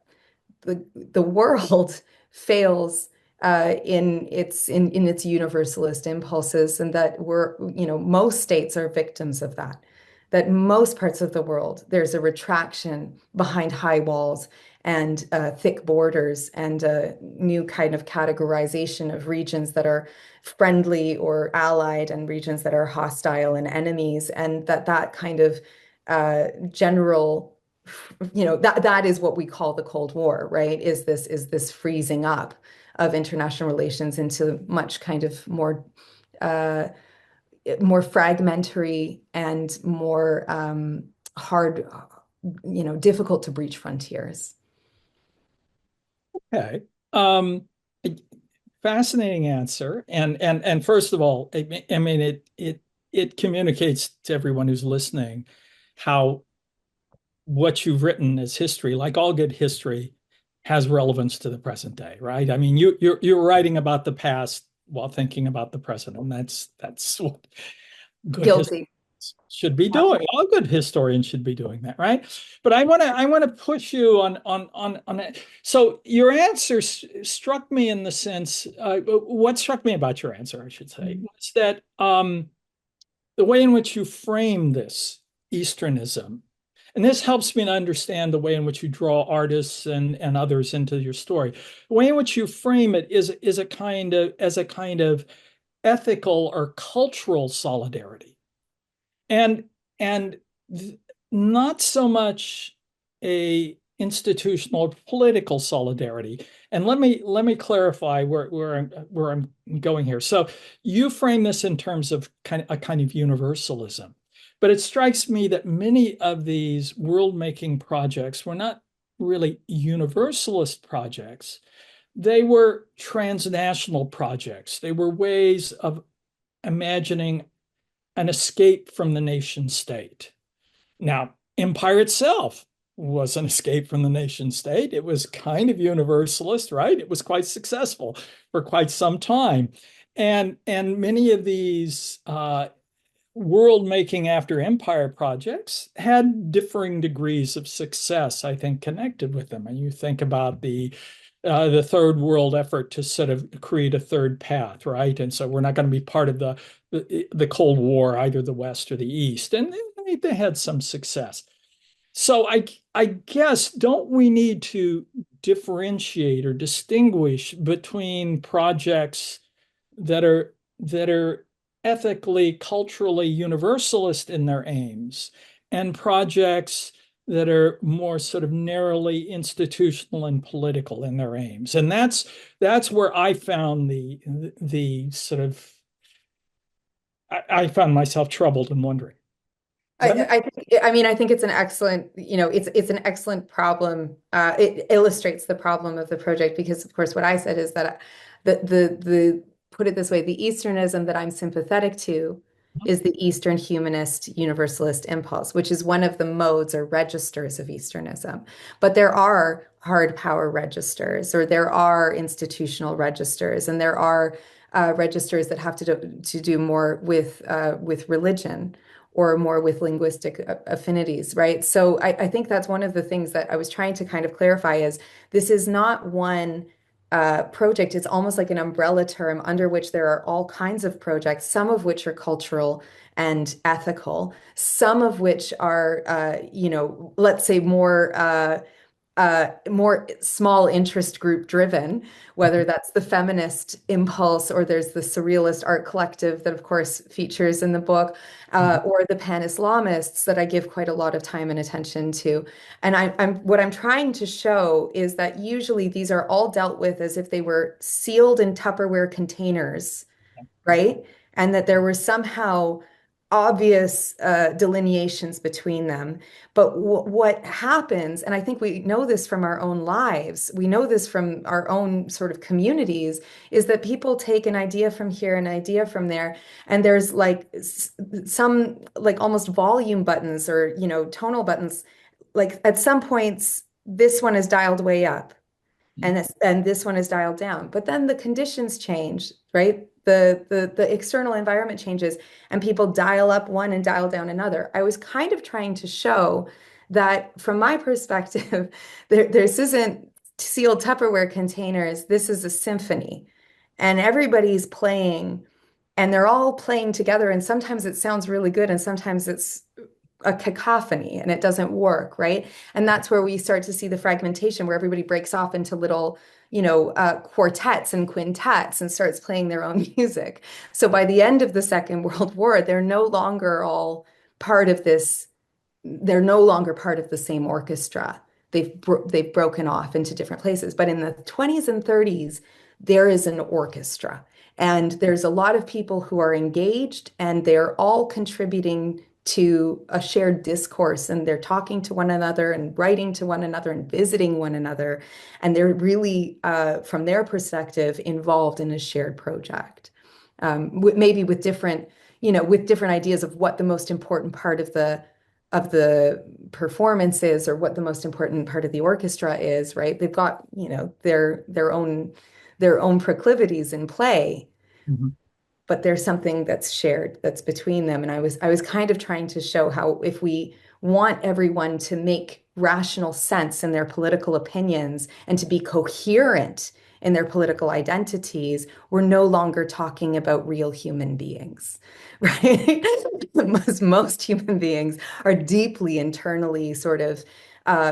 the world fails in its universalist impulses, and that most states are victims of that. That most parts of the world, there's a retraction behind high walls and thick borders and a new kind of categorization of regions that are friendly or allied and regions that are hostile and enemies, and that kind of general, that is what we call the Cold War, right? Is this freezing up of international relations into much kind of more fragmentary and more hard, difficult to breach frontiers. Okay. Fascinating answer. And first of all, I mean it communicates to everyone who's listening how what you've written as history, like all good history, has relevance to the present day, right? I mean, you're writing about the past while thinking about the present, and that's what good history Guilty. should be doing. All good historians should be doing that, right? But I want to push you on it. So your answer struck me in the sense, what struck me about your answer, I should say, was that the way in which you frame this Easternism, and this helps me to understand the way in which you draw artists and others into your story. The way in which you frame it is a kind of as a kind of ethical or cultural solidarity, and and not so much a institutional or political solidarity. And let me clarify where I'm going here. So you frame this in terms of a kind of universalism, but it strikes me that many of these world-making projects were not really universalist projects. They were transnational projects. They were ways of imagining an escape from the nation state. Now, empire itself was an escape from the nation state. It was kind of universalist, right? It was quite successful for quite some time. And many of these world making after empire projects had differing degrees of success, I think, connected with them. And you think about the third world effort to sort of create a third path, right? And so we're not going to be part of the Cold War, either the West or the East. And they had some success. So I guess, don't we need to differentiate or distinguish between projects that are ethically, culturally universalist in their aims, and projects that are more sort of narrowly institutional and political in their aims? And that's where I found the sort of I found myself troubled and wondering. I think it's an excellent, it's an excellent problem. It illustrates the problem of the project because, of course, what I said is that the put it this way, the Easternism that I'm sympathetic to is the Eastern humanist universalist impulse, which is one of the modes or registers of Easternism. But there are hard power registers, or there are institutional registers, and there are registers that have to do more with religion or more with linguistic affinities, right? So I think that's one of the things that I was trying to kind of clarify is this is not one project. It's almost like an umbrella term under which there are all kinds of projects, some of which are cultural and ethical, some of which are, let's say more small interest group driven, whether that's the feminist impulse or there's the surrealist art collective that, of course, features in the book, or the pan-Islamists that I give quite a lot of time and attention to. And what I'm trying to show is that usually these are all dealt with as if they were sealed in Tupperware containers, right? And that there were somehow obvious delineations between them. But what happens, and I think we know this from our own lives, we know this from our own sort of communities, is that people take an idea from here, an idea from there, and there's like some like almost volume buttons or, tonal buttons. Like at some points, this one is dialed way up and this one is dialed down. But then the conditions change, right? the external environment changes and people dial up one and dial down another. I was kind of trying to show that from my perspective, this isn't sealed Tupperware containers. This is a symphony and everybody's playing and they're all playing together. And sometimes it sounds really good and sometimes it's a cacophony and it doesn't work, right? And that's where we start to see the fragmentation where everybody breaks off into little, quartets and quintets and starts playing their own music. So by the end of the Second World War, they're no longer all part of this, they're no longer part of the same orchestra. They've broken off into different places. But in the 20s and 30s, there is an orchestra. And there's a lot of people who are engaged and they're all contributing to a shared discourse and they're talking to one another and writing to one another and visiting one another. And they're really, from their perspective, involved in a shared project. Maybe with different, with different ideas of what the most important part of the performance is or what the most important part of the orchestra is, right? They've got, their own proclivities in play. Mm-hmm. But there's something that's shared that's between them. And I was kind of trying to show how if we want everyone to make rational sense in their political opinions and to be coherent in their political identities, we're no longer talking about real human beings, right? Most human beings are deeply internally sort of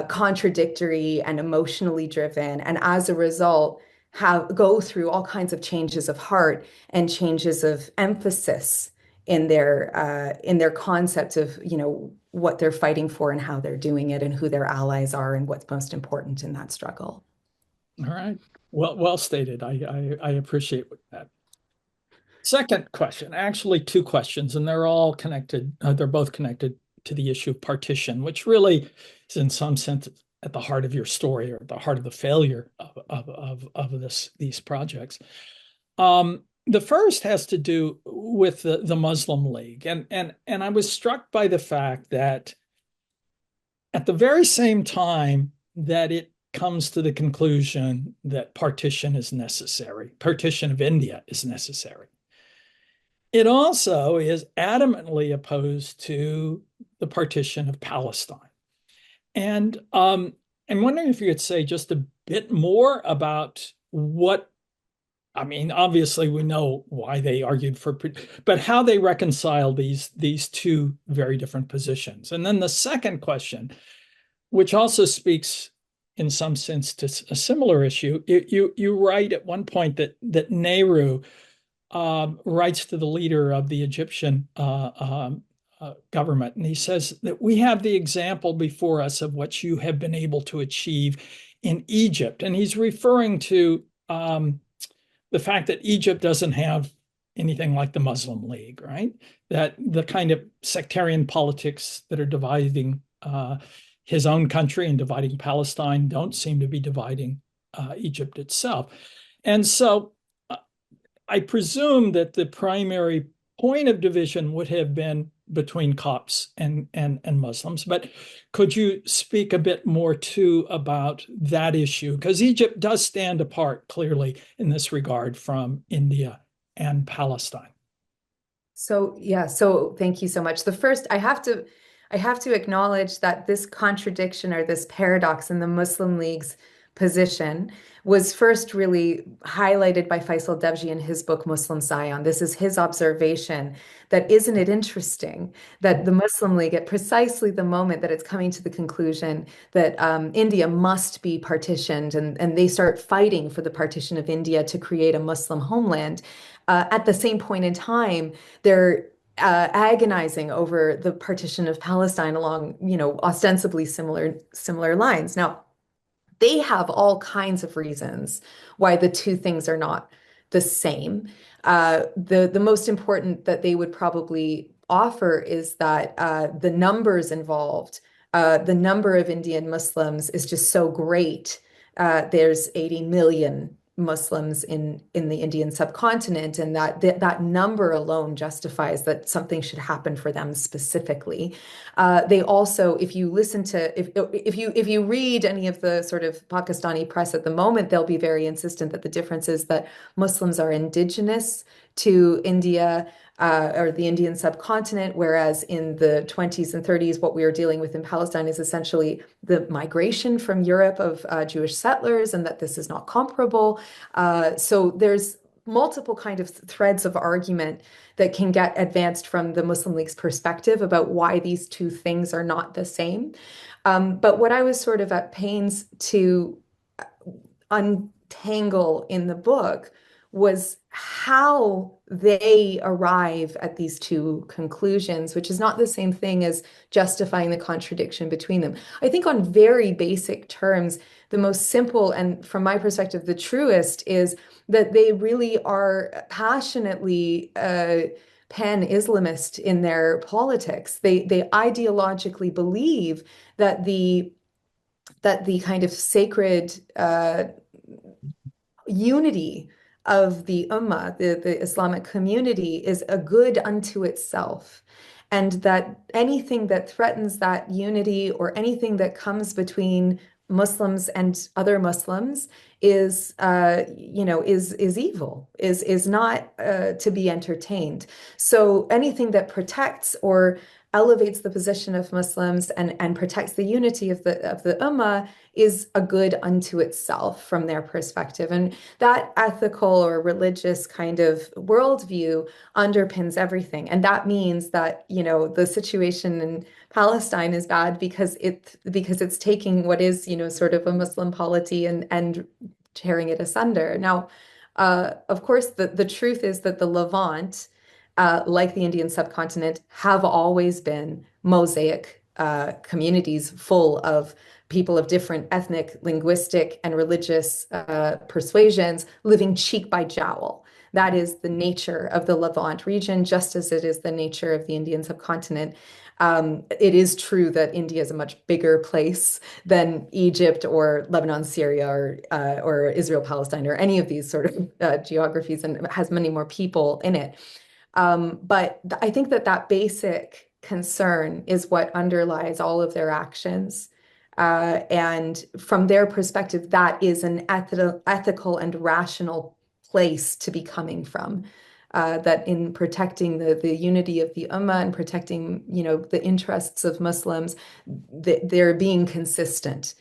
contradictory and emotionally driven. And as a result, go through all kinds of changes of heart and changes of emphasis in their concept of what they're fighting for and how they're doing it and who their allies are and what's most important in that struggle. All right. Well stated. I appreciate that. Second question, actually two questions, and they're all connected. They're both connected to the issue of partition, which really is in some sense at the heart of your story or at the heart of the failure of these projects. The first has to do with the Muslim League. And I was struck by the fact that at the very same time that it comes to the conclusion that partition is necessary, partition of India is necessary, it also is adamantly opposed to the partition of Palestine. And I'm wondering if you could say just a bit more about obviously we know why they argued for, but how they reconcile these two very different positions. And then the second question, which also speaks in some sense to a similar issue, you write at one point that Nehru writes to the leader of the Egyptian government, and he says that we have the example before us of what you have been able to achieve in Egypt. And he's referring to the fact that Egypt doesn't have anything like the Muslim League, right? That the kind of sectarian politics that are dividing his own country and dividing Palestine don't seem to be dividing Egypt itself. And so I presume that the primary point of division would have been between Copts and Muslims. But could you speak a bit more too about that issue? Because Egypt does stand apart clearly in this regard from India and Palestine. So thank you so much. The first, I have to acknowledge that this contradiction or this paradox in the Muslim League's position was first really highlighted by Faisal Devji in his book Muslim Zion. This is his observation that isn't it interesting that the Muslim League at precisely the moment that it's coming to the conclusion that India must be partitioned and they start fighting for the partition of India to create a Muslim homeland, at the same point in time, they're agonizing over the partition of Palestine along, ostensibly similar lines. Now, they have all kinds of reasons why the two things are not the same. The most important that they would probably offer is that the numbers involved, the number of Indian Muslims is just so great. There's 80 million Muslims in the Indian subcontinent, and that number alone justifies that something should happen for them specifically. They also, if you listen to, if you read any of the sort of Pakistani press at the moment, they'll be very insistent that the difference is that Muslims are indigenous to India, or the Indian subcontinent, whereas in the 20s and 30s, what we are dealing with in Palestine is essentially the migration from Europe of Jewish settlers, and that this is not comparable. So there's multiple kind of threads of argument that can get advanced from the Muslim League's perspective about why these two things are not the same. But what I was sort of at pains to untangle in the book was how they arrive at these two conclusions, which is not the same thing as justifying the contradiction between them. I think on very basic terms, the most simple and from my perspective, the truest is that they really are passionately pan-Islamist in their politics. They ideologically believe that the kind of sacred unity of the Ummah, the Islamic community, is a good unto itself. And that anything that threatens that unity or anything that comes between Muslims and other Muslims is, is evil, is not to be entertained. So anything that protects or elevates the position of Muslims and protects the unity of the Ummah is a good unto itself from their perspective. And that ethical or religious kind of worldview underpins everything. And that means that, the situation in Palestine is bad because it's taking what is, sort of a Muslim polity and tearing it asunder. Now, of course, the truth is that the Levant, like the Indian subcontinent, have always been mosaic communities full of people of different ethnic, linguistic, and religious persuasions living cheek by jowl. That is the nature of the Levant region, just as it is the nature of the Indian subcontinent. It is true that India is a much bigger place than Egypt or Lebanon, Syria, or Israel, Palestine, or any of these sort of geographies, and has many more people in it. But I think that basic concern is what underlies all of their actions. And from their perspective, that is an ethical and rational place to be coming from. That in protecting the unity of the Ummah and protecting, the interests of Muslims, they're being consistent.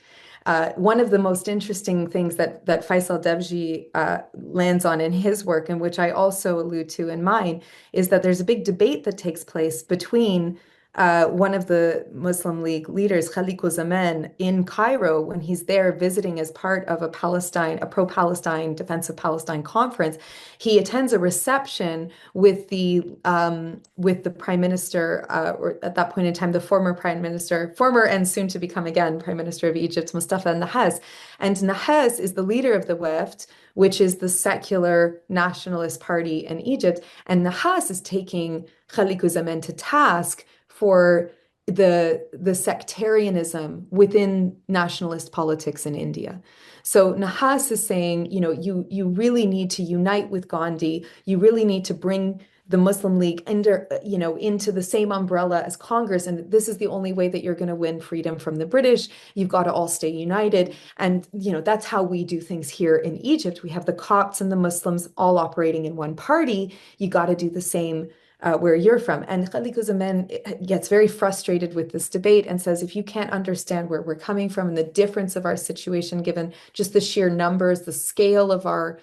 One of the most interesting things that Faisal Devji lands on in his work, and which I also allude to in mine, is that there's a big debate that takes place between one of the Muslim League leaders, Khaliqu Zaman, in Cairo when he's there visiting as part of a pro-Palestine, Defense of Palestine conference. He attends a reception with the Prime Minister, or at that point in time, the former and soon to become again Prime Minister of Egypt, Mustafa Nahas. And Nahas is the leader of the WEFT, which is the secular nationalist party in Egypt. And Nahas is taking Khaliqu Zaman to task for the sectarianism within nationalist politics in India. So Nahas is saying, you really need to unite with Gandhi. You really need to bring the Muslim League into the same umbrella as Congress. And this is the only way that you're going to win freedom from the British. You've got to all stay united. And, that's how we do things here in Egypt. We have the Copts and the Muslims all operating in one party. You got to do the same where you're from. And Khaliqu Zaman gets very frustrated with this debate and says, if you can't understand where we're coming from and the difference of our situation, given just the sheer numbers, the scale of our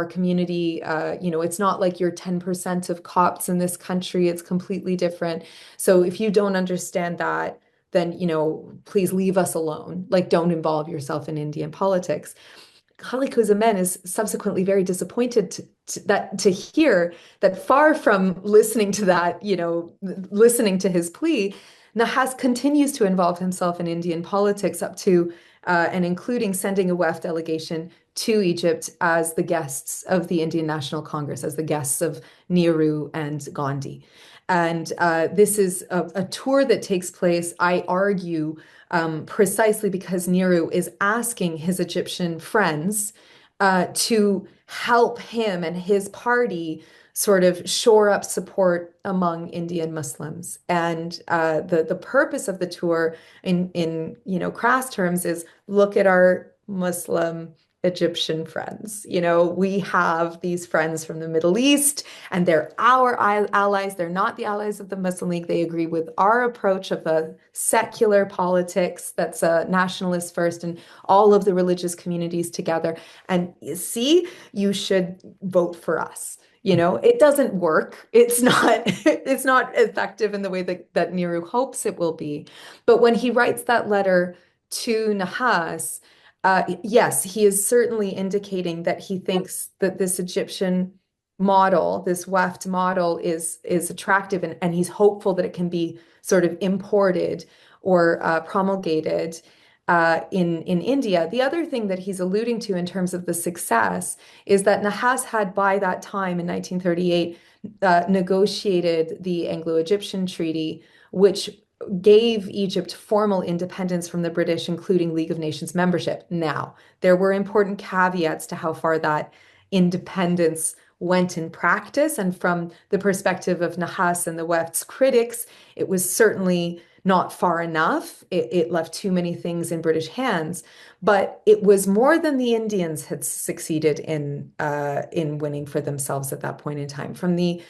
community, it's not like you're 10% of Copts in this country. It's completely different. So if you don't understand that, then, please leave us alone. Like, don't involve yourself in Indian politics. Khaliqu Zaman is subsequently very disappointed to hear that, far from listening to that, listening to his plea, Nahas continues to involve himself in Indian politics up to and including sending a WEF delegation to Egypt as the guests of the Indian National Congress, as the guests of Nehru and Gandhi. And this is a tour that takes place, I argue, precisely because Nehru is asking his Egyptian friends to help him and his party sort of shore up support among Indian Muslims. And the purpose of the tour in crass terms is look at our Muslim Egyptian friends. We have these friends from the Middle East, and they're our allies. They're not the allies of the Muslim League. They agree with our approach of a secular politics that's a nationalist first, and all of the religious communities together. And see, you should vote for us. It doesn't work. It's not effective in the way that Nehru hopes it will be. But when he writes that letter to Nahas, yes, he is certainly indicating that he thinks that this Egyptian model, this weft model, is attractive, and he's hopeful that it can be sort of imported or promulgated in India. The other thing that he's alluding to in terms of the success is that Nahas had, by that time in 1938, negotiated the Anglo-Egyptian Treaty, which gave Egypt formal independence from the British, including League of Nations membership. Now, there were important caveats to how far that independence went in practice. And from the perspective of Nahas and the Weft's critics, it was certainly not far enough. It left too many things in British hands. But it was more than the Indians had succeeded in winning for themselves at that point in time. From the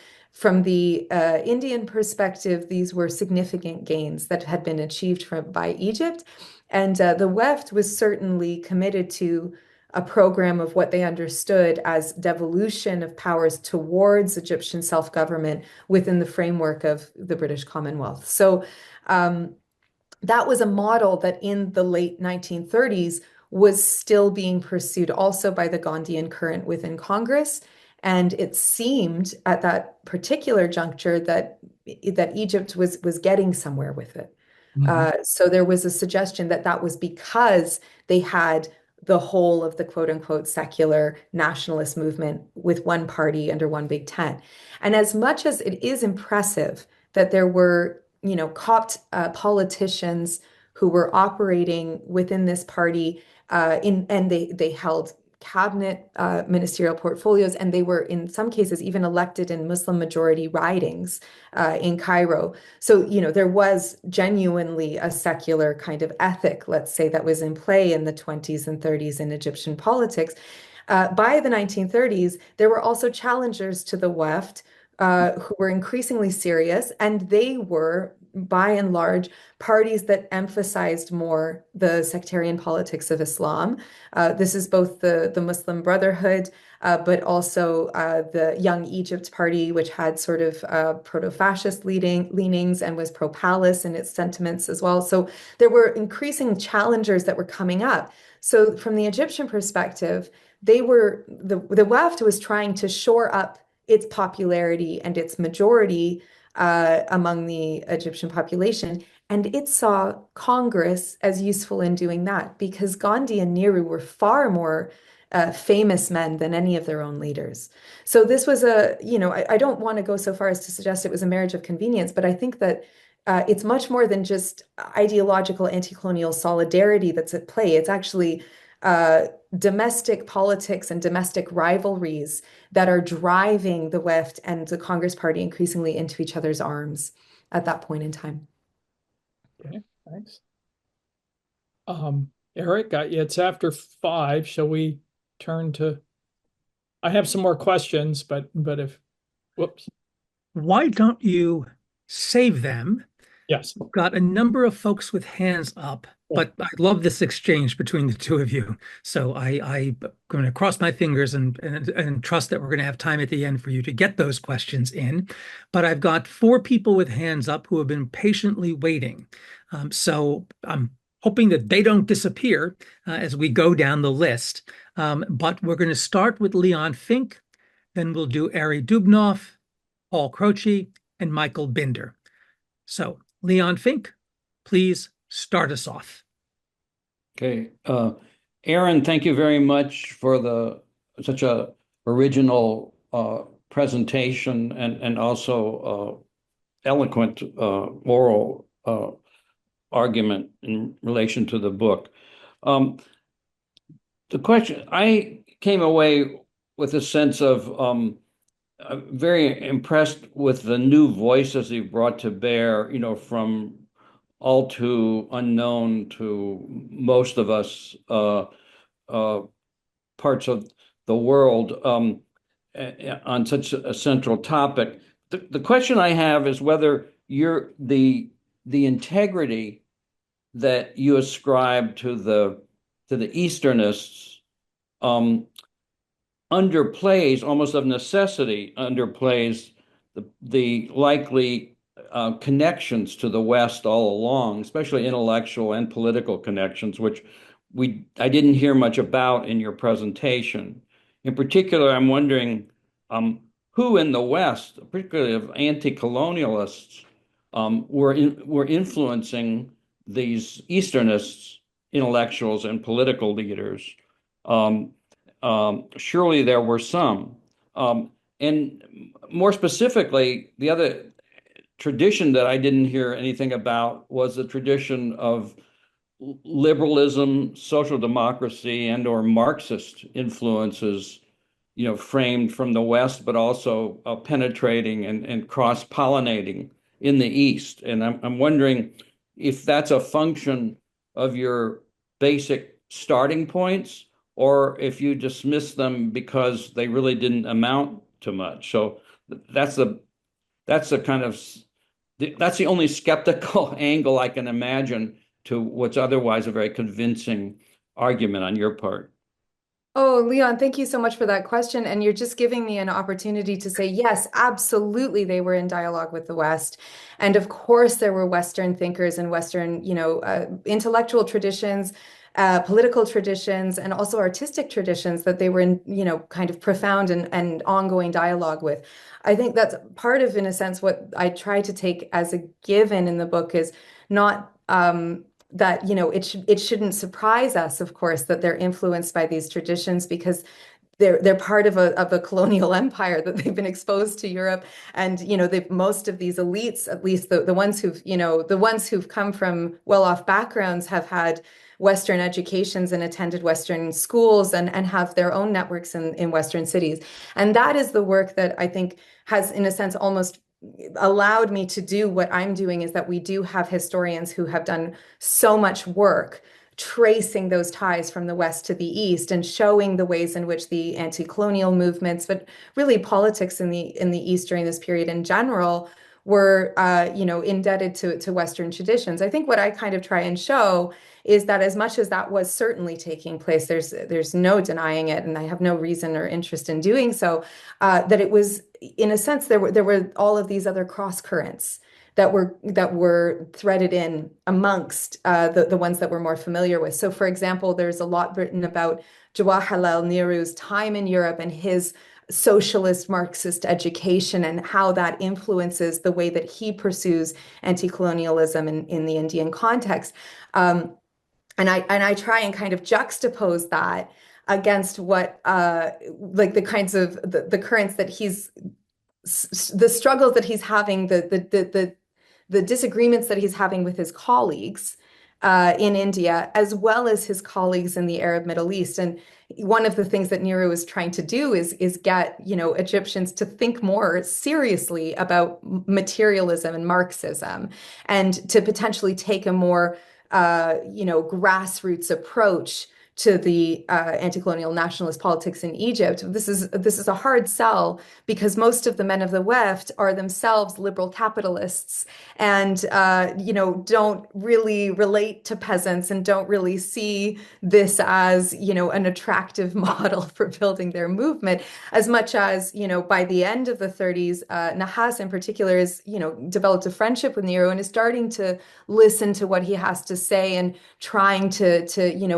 Indian perspective, these were significant gains that had been achieved by Egypt. And the Weft was certainly committed to a program of what they understood as devolution of powers towards Egyptian self-government within the framework of the British Commonwealth. So that was a model that in the late 1930s was still being pursued also by the Gandhian current within Congress. And it seemed at that particular juncture that Egypt was getting somewhere with it. So there was a suggestion that was because they had the whole of the quote unquote secular nationalist movement with one party under one big tent. And as much as it is impressive that there were, Copt politicians who were operating within this party, and they held cabinet ministerial portfolios, and they were in some cases even elected in Muslim majority ridings in Cairo. So, there was genuinely a secular kind of ethic, let's say, that was in play in the 20s and 30s in Egyptian politics. By the 1930s, there were also challengers to the Weft who were increasingly serious, and they were, by and large, parties that emphasized more the sectarian politics of Islam. This is both the Muslim Brotherhood, but also the Young Egypt Party, which had sort of proto-fascist leanings and was pro-palace in its sentiments as well. So there were increasing challengers that were coming up. So from the Egyptian perspective, the Weft was trying to shore up its popularity and its majority among the Egyptian population. And it saw Congress as useful in doing that because Gandhi and Nehru were far more famous men than any of their own leaders. So this was I don't want to go so far as to suggest it was a marriage of convenience, but I think that it's much more than just ideological anti-colonial solidarity that's at play. It's actually domestic politics and domestic rivalries that are driving the Weft and the Congress Party increasingly into each other's arms at that point in time. Okay, thanks. Eric, it's after 5. Shall we turn to? I have some more questions, but whoops. Why don't you save them? Yes. We've got a number of folks with hands up, but I love this exchange between the two of you. So I'm going to cross my fingers and trust that we're going to have time at the end for you to get those questions in. But I've got 4 people with hands up who have been patiently waiting. So I'm hoping that they don't disappear as we go down the list. But we're going to start with Leon Fink, then we'll do Ari Dubnoff, Paul Croce, and Michael Binder. So Leon Fink, please start us off. Okay. Erin, thank you very much for such a original presentation and also eloquent oral argument in relation to the book. The question, I came away with a sense of very impressed with the new voices he brought to bear, from all too unknown to most of us parts of the world on such a central topic. The question I have is whether the integrity that you ascribe to the Easternists underplays, almost of necessity, underplays the likely connections to the West all along, especially intellectual and political connections, which I didn't hear much about in your presentation. In particular, I'm wondering who in the West, particularly of anti-colonialists, were influencing these Easternists, intellectuals and political leaders. Surely there were some. And more specifically, the other tradition that I didn't hear anything about was the tradition of liberalism, social democracy, and or Marxist influences, framed from the West, but also penetrating and cross-pollinating in the East. And I'm wondering if that's a function of your basic starting points, or if you dismiss them because they really didn't amount to much. So that's the only skeptical angle I can imagine to what's otherwise a very convincing argument on your part. Oh, Leon, thank you so much for that question. And you're just giving me an opportunity to say, yes, absolutely, they were in dialogue with the West. And of course, there were Western thinkers and Western, intellectual traditions, political traditions, and also artistic traditions that they were in, kind of profound and ongoing dialogue with. I think that's part of, in a sense, what I try to take as a given in the book is not that, it shouldn't surprise us, of course, that they're influenced by these traditions, because they're part of a colonial empire, that they've been exposed to Europe. And, most of these elites, at least the ones who've come from well-off backgrounds, have had Western educations and attended Western schools and have their own networks in Western cities. And that is the work that I think has, in a sense, almost allowed me to do what I'm doing, is that we do have historians who have done so much work tracing those ties from the West to the East and showing the ways in which the anti-colonial movements, but really politics in the East during this period in general, were indebted to Western traditions. I think what I kind of try and show is that as much as that was certainly taking place, there's no denying it, and I have no reason or interest in doing so, that it was, in a sense, there were all of these other cross currents that were threaded in amongst the ones that we're more familiar with. So, for example, there's a lot written about Jawaharlal Nehru's time in Europe and his socialist Marxist education and how that influences the way that he pursues anti-colonialism in the Indian context. And I try and kind of juxtapose that against what like the kinds of the currents that the struggles that he's having, the disagreements that he's having with his colleagues in India, as well as his colleagues in the Arab Middle East. And one of the things that Nehru is trying to do is get, Egyptians to think more seriously about materialism and Marxism, and to potentially take a more, grassroots approach to the anti-colonial nationalist politics in Egypt. This is a hard sell, because most of the men of the left are themselves liberal capitalists and don't really relate to peasants and don't really see this as an attractive model for building their movement, as much as by the end of the 30s, Nahas in particular is developed a friendship with Nehru and is starting to listen to what he has to say and trying to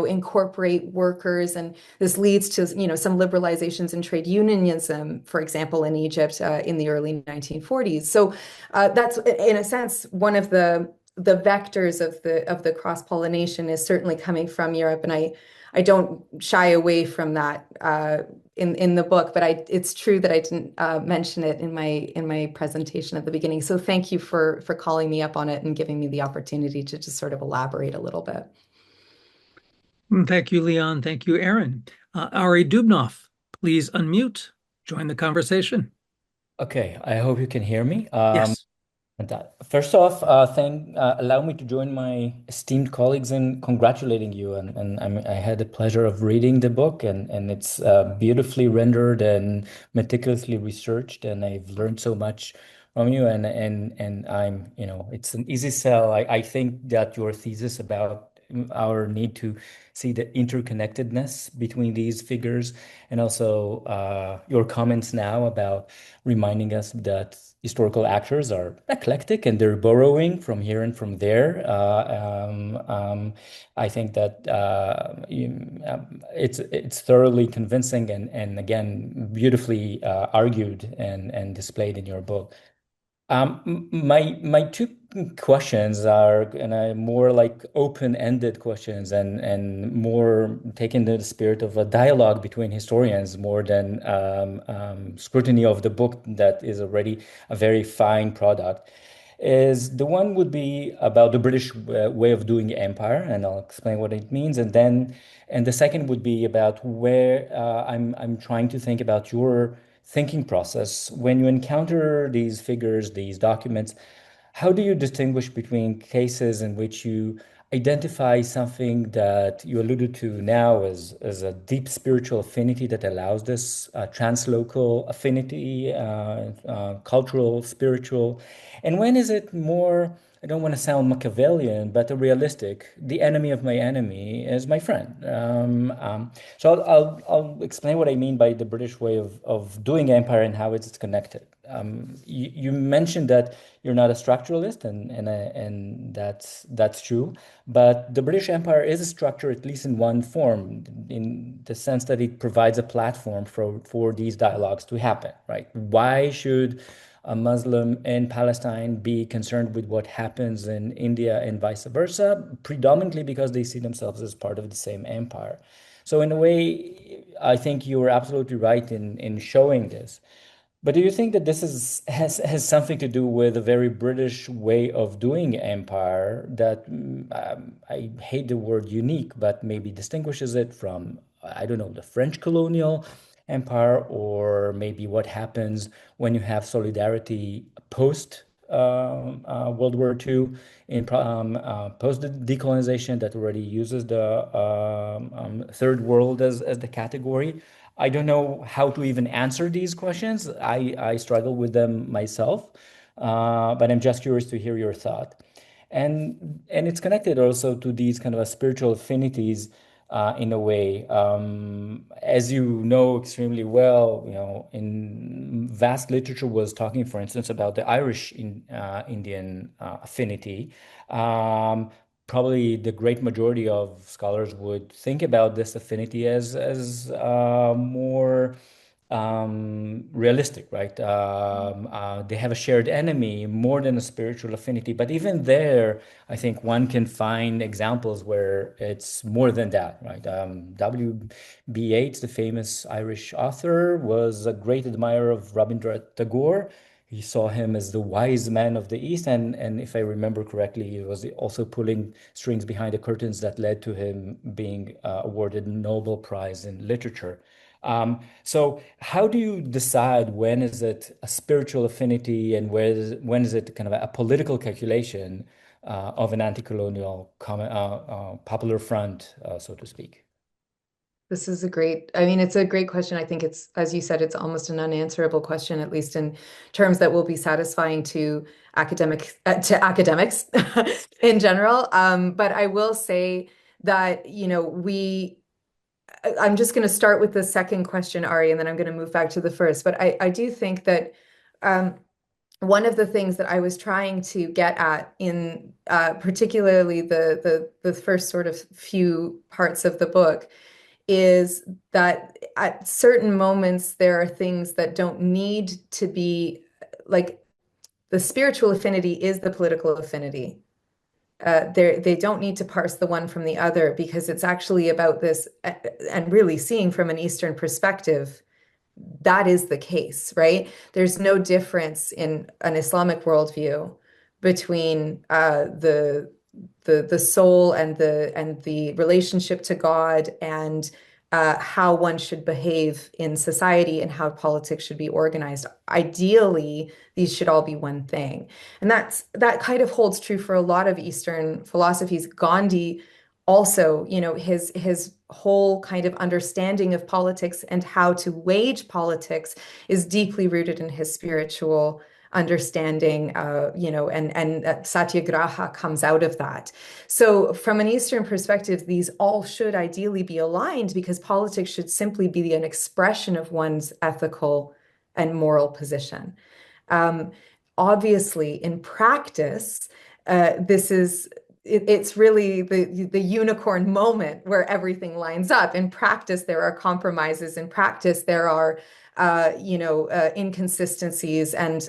incorporate workers, and this leads to some liberalizations in trade unionism, for example, in Egypt in the early 1940s. So that's, in a sense, one of the vectors of the cross-pollination is certainly coming from Europe, and I don't shy away from that in the book, but it's true that I didn't mention it in my presentation at the beginning. So thank you for calling me up on it and giving me the opportunity to just sort of elaborate a little bit. Thank you, Leon. Thank you, Erin. Ari Dubnoff, please unmute, join the conversation. Okay, I hope you can hear me. Yes. First off, allow me to join my esteemed colleagues in congratulating you. I had the pleasure of reading the book, and it's beautifully rendered and meticulously researched, and I've learned so much from you. And I'm, it's an easy sell. I think that your thesis about our need to see the interconnectedness between these figures, and also your comments now about reminding us that historical actors are eclectic and they're borrowing from here and from there. I think that it's thoroughly convincing and again beautifully argued and displayed in your book. My two questions are more like open-ended questions and more taking the spirit of a dialogue between historians more than scrutiny of the book that is already a very fine product. Is the one would be about the British way of doing empire, and I'll explain what it means, and the second would be about where I'm trying to think about your thinking process when you encounter these figures, these documents. How do you distinguish between cases in which you identify something that you alluded to now as a deep spiritual affinity that allows this translocal affinity, cultural, spiritual, and when is it more, I don't want to sound Machiavellian, but a realistic, the enemy of my enemy is my friend. So I'll explain what I mean by the British way of doing empire and how it's connected. You mentioned that you're not a structuralist, and that's true. But the British Empire is a structure, at least in one form, in the sense that it provides a platform for these dialogues to happen, right? Why should a Muslim in Palestine be concerned with what happens in India and vice versa? Predominantly because they see themselves as part of the same empire. So in a way, I think you were absolutely right in showing this. But do you think that has something to do with a very British way of doing empire that I hate the word unique, but maybe distinguishes it from, I don't know, the French colonial empire, or maybe what happens when you have solidarity post World War II, post the decolonization that already uses the third world as the category? I don't know how to even answer these questions. I struggle with them myself, but I'm just curious to hear your thought. And it's connected also to these kind of a spiritual affinities in a way. As you know extremely well, in vast literature was talking, for instance, about the Irish Indian affinity. Probably the great majority of scholars would think about this affinity as more realistic, right? They have a shared enemy more than a spiritual affinity. But even there, I think one can find examples where it's more than that, right? W.B. Yeats, the famous Irish author, was a great admirer of Rabindranath Tagore. He saw him as the wise man of the East, and if I remember correctly, he was also pulling strings behind the curtains that led to him being awarded Nobel Prize in Literature. So how do you decide when is it a spiritual affinity and when is it kind of a political calculation of an anti-colonial popular front, so to speak? This is it's a great question. I think it's, as you said, it's almost an unanswerable question, at least in terms that will be satisfying to academics in general. But I will say that, I'm just going to start with the second question, Ari, and then I'm going to move back to the first. But I do think that one of the things that I was trying to get at in particularly the first sort of few parts of the book is that at certain moments there are things that don't need to be like the spiritual affinity is the political affinity. They don't need to parse the one from the other because it's actually about this, and really seeing from an Eastern perspective, that is the case, right? There's no difference in an Islamic worldview between the soul and the relationship to God and how one should behave in society and how politics should be organized. Ideally, these should all be one thing. And that kind of holds true for a lot of Eastern philosophies. Gandhi also, his whole kind of understanding of politics and how to wage politics is deeply rooted in his spiritual understanding, and satyagraha comes out of that. So from an Eastern perspective, these all should ideally be aligned because politics should simply be an expression of one's ethical and moral position. Obviously, in practice, it's really the unicorn moment where everything lines up. In practice, there are compromises. In practice, there are inconsistencies and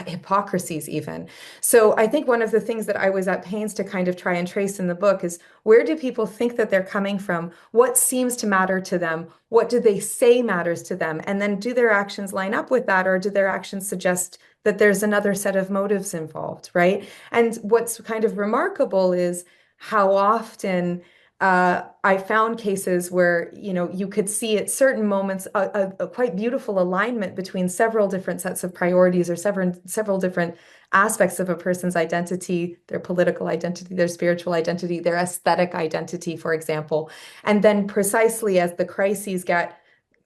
hypocrisies even. So I think one of the things that I was at pains to kind of try and trace in the book is, where do people think that they're coming from? What seems to matter to them? What do they say matters to them? And then do their actions line up with that, or do their actions suggest that there's another set of motives involved, right? And what's kind of remarkable is how often I found cases where, you could see at certain moments a quite beautiful alignment between several different sets of priorities or several different aspects of a person's identity, their political identity, their spiritual identity, their aesthetic identity, for example. And then precisely as the crises get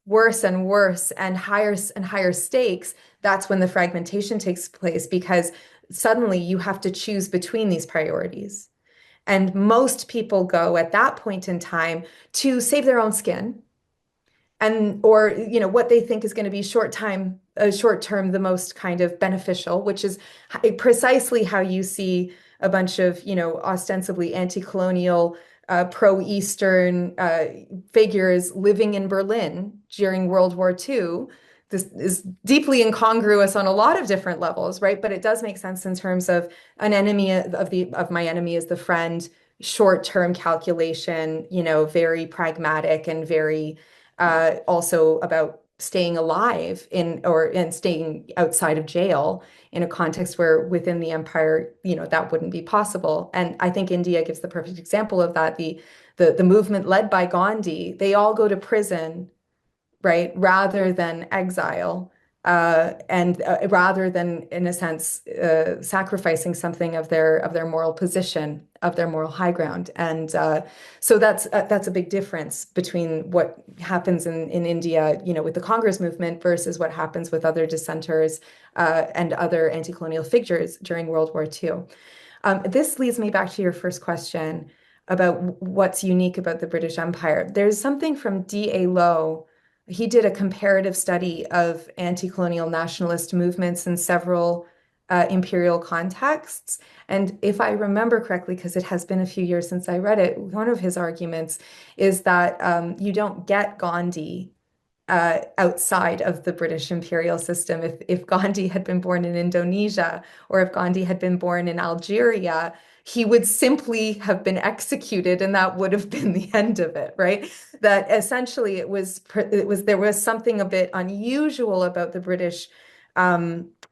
worse and worse and higher stakes, that's when the fragmentation takes place, because suddenly you have to choose between these priorities. And most people go at that point in time to save their own skin, or what they think is going to be short term, the most kind of beneficial, which is precisely how you see a bunch of ostensibly anti-colonial, pro-Eastern figures living in Berlin during World War II. This is deeply incongruous on a lot of different levels, right? But it does make sense in terms of an enemy of my enemy is the friend, short-term calculation, very pragmatic and very also about staying alive and staying outside of jail in a context where within the empire, that wouldn't be possible. And I think India gives the perfect example of that. The movement led by Gandhi, they all go to prison, right, rather than exile, and rather than, in a sense, sacrificing something of their moral position, of their moral high ground. And so that's a big difference between what happens in India, with the Congress movement versus what happens with other dissenters and other anti-colonial figures during World War II. This leads me back to your first question about what's unique about the British Empire. There's something from D.A. Lowe. He did a comparative study of anti-colonial nationalist movements in several imperial contexts. And if I remember correctly, because it has been a few years since I read it, one of his arguments is that you don't get Gandhi outside of the British imperial system. If Gandhi had been born in Indonesia, or if Gandhi had been born in Algeria, he would simply have been executed, and that would have been the end of it, right? That essentially there was something a bit unusual about the British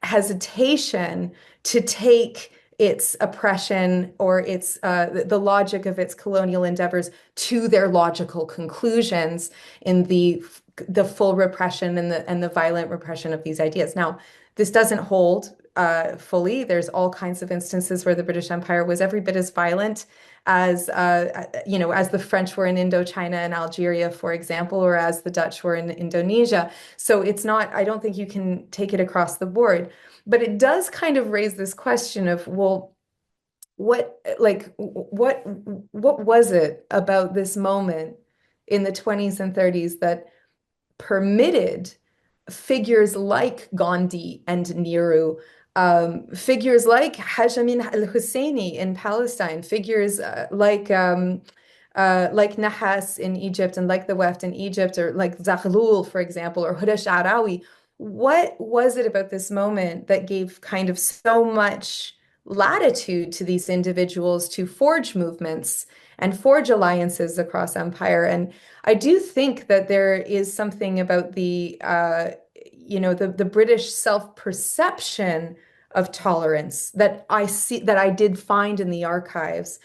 hesitation to take its oppression or its the logic of its colonial endeavors to their logical conclusions in the full repression and the violent repression of these ideas. Now, this doesn't hold fully. There's all kinds of instances where the British Empire was every bit as violent as as the French were in Indochina and Algeria, for example, or as the Dutch were in Indonesia. So it's not, I don't think you can take it across the board, but it does kind of raise this question of, well, what was it about this moment in the 20s and 30s that permitted figures like Gandhi and Nehru, figures like Haj Amin al-Husseini in Palestine, figures like Nahas in Egypt and like the Weft in Egypt, or like Zaghlul, for example, or Huda Sha'rawi. What was it about this moment that gave kind of so much latitude to these individuals to forge movements and forge alliances across empire? And I do think that there is something about the British self-perception of tolerance that I did find in the archives,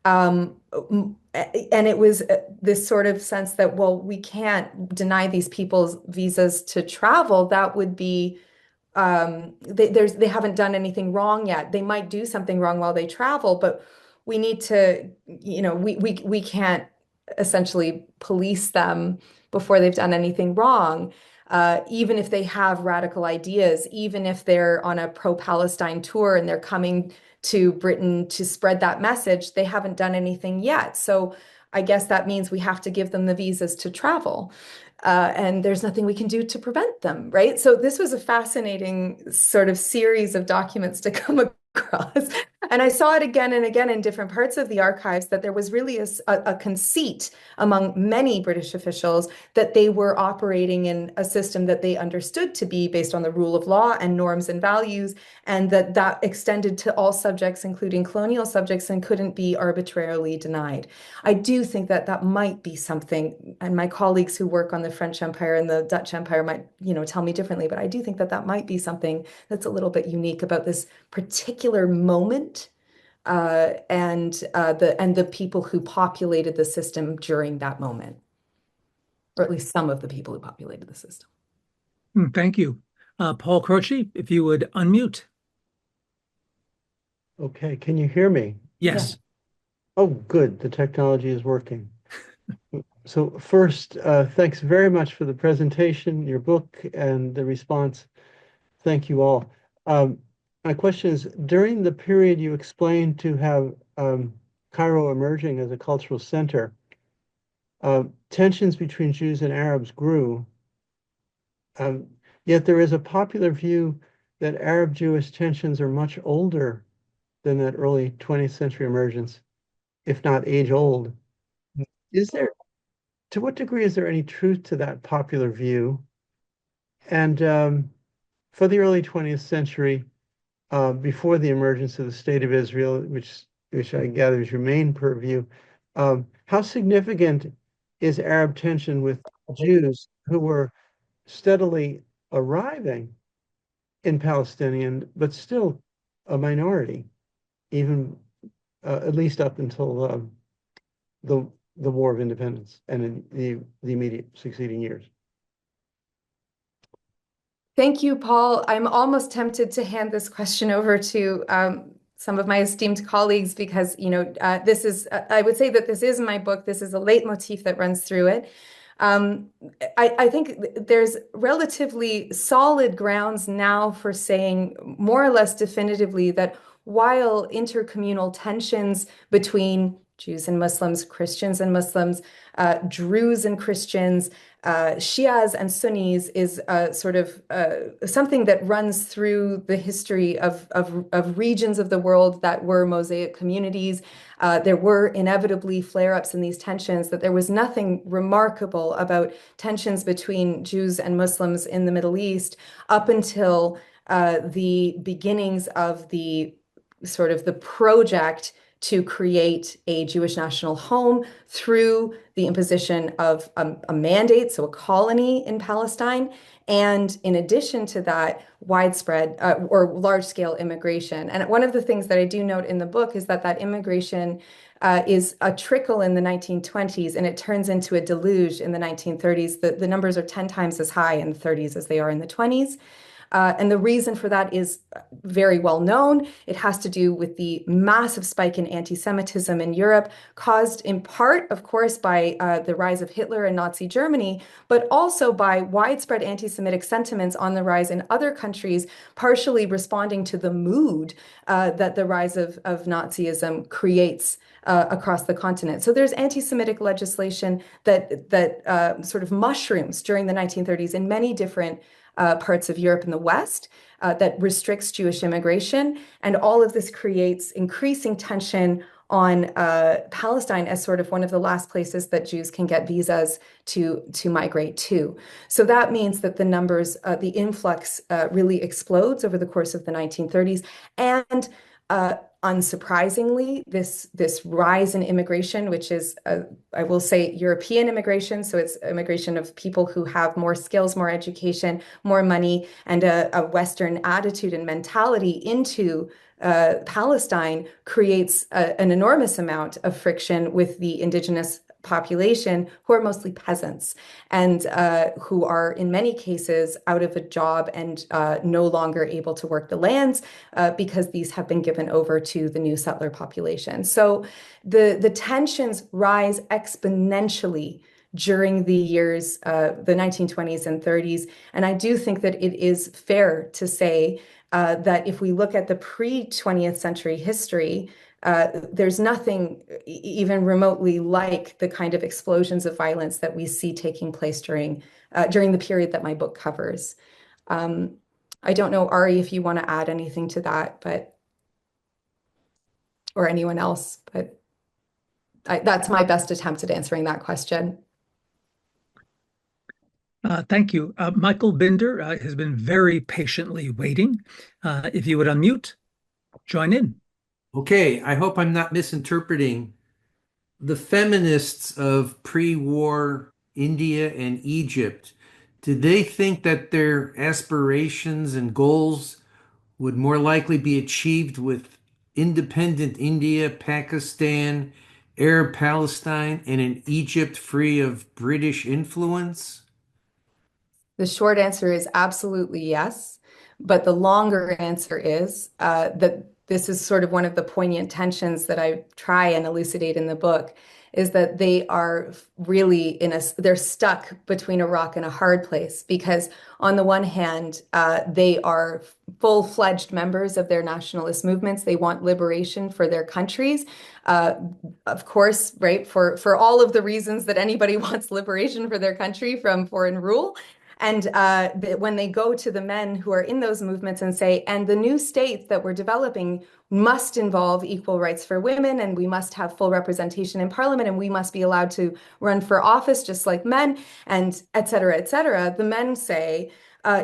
And it was this sort of sense that, well, we can't deny these people's visas to travel. That would be they haven't done anything wrong yet. They might do something wrong while they travel, but we need to, we can't essentially police them before they've done anything wrong. Even if they have radical ideas, even if they're on a pro-Palestine tour and they're coming to Britain to spread that message, they haven't done anything yet. So I guess that means we have to give them the visas to travel. And there's nothing we can do to prevent them, right? So this was a fascinating sort of series of documents to come across. And I saw it again and again in different parts of the archives that there was really a conceit among many British officials that they were operating in a system that they understood to be based on the rule of law and norms and values, and that extended to all subjects, including colonial subjects, and couldn't be arbitrarily denied. I do think that that might be something, and my colleagues who work on the French Empire and the Dutch Empire might, tell me differently, but I do think that that might be something that's a little bit unique about this particular moment, and the people who populated the system during that moment, or at least some of the people who populated the system. Thank you. Paul Croce, if you would unmute. Okay, can you hear me? Yes. Oh, good. The technology is working. So first, thanks very much for the presentation, your book, and the response. Thank you all. My question is, during the period you explained to have Cairo emerging as a cultural center, tensions between Jews and Arabs grew. Yet there is a popular view that Arab-Jewish tensions are much older than that early 20th century emergence, if not age old. To what degree is there any truth to that popular view? And for the early 20th century, before the emergence of the State of Israel, which I gather is your main purview, how significant is Arab tension with Jews who were steadily arriving in Palestinian, but still a minority, even at least up until the War of Independence and in the immediate succeeding years? Thank you, Paul. I'm almost tempted to hand this question over to some of my esteemed colleagues because, this is, I would say that this is my book. This is a leitmotif that runs through it. I think there's relatively solid grounds now for saying more or less definitively that while intercommunal tensions between Jews and Muslims, Christians and Muslims, Druze and Christians, Shias and Sunnis is sort of something that runs through the history of regions of the world that were Mosaic communities. There were inevitably flare-ups in these tensions, that there was nothing remarkable about tensions between Jews and Muslims in the Middle East up until the beginnings of the sort of the project to create a Jewish national home through the imposition of a mandate, so a colony in Palestine, and in addition to that, widespread or large-scale immigration. And one of the things that I do note in the book is that immigration is a trickle in the 1920s, and it turns into a deluge in the 1930s. The numbers are 10 times as high in the 30s as they are in the 20s. And the reason for that is very well known. It has to do with the massive spike in anti-Semitism in Europe, caused in part, of course, by the rise of Hitler and Nazi Germany, but also by widespread anti-Semitic sentiments on the rise in other countries, partially responding to the mood that the rise of Nazism creates across the continent. So there's anti-Semitic legislation that sort of mushrooms during the 1930s in many different parts of Europe and the West that restricts Jewish immigration. And all of this creates increasing tension on Palestine as sort of one of the last places that Jews can get visas to migrate to. So that means that the numbers, the influx really explodes over the course of the 1930s. And unsurprisingly, this rise in immigration, which is, I will say, European immigration, so it's immigration of people who have more skills, more education, more money, and a Western attitude and mentality into Palestine creates an enormous amount of friction with the indigenous population, who are mostly peasants and who are in many cases out of a job and no longer able to work the lands because these have been given over to the new settler population. So the tensions rise exponentially during the years, the 1920s and 30s. And I do think that it is fair to say that if we look at the pre-20th century history, there's nothing even remotely like the kind of explosions of violence that we see taking place during the period that my book covers. I don't know, Ari, if you want to add anything to that, or anyone else, but that's my best attempt at answering that question. Thank you. Michael Binder has been very patiently waiting. If you would unmute, join in. Okay, I hope I'm not misinterpreting. The feminists of pre-war India and Egypt, did they think that their aspirations and goals would more likely be achieved with independent India, Pakistan, Arab Palestine, and an Egypt free of British influence? The short answer is absolutely yes. But the longer answer is that this is sort of one of the poignant tensions that I try and elucidate in the book, is that they are really they're stuck between a rock and a hard place, because on the one hand, they are full-fledged members of their nationalist movements. They want liberation for their countries. Of course, right, for all of the reasons that anybody wants liberation for their country from foreign rule. And when they go to the men who are in those movements and say, and the new states that we're developing must involve equal rights for women, and we must have full representation in parliament, and we must be allowed to run for office just like men, and et cetera, the men say,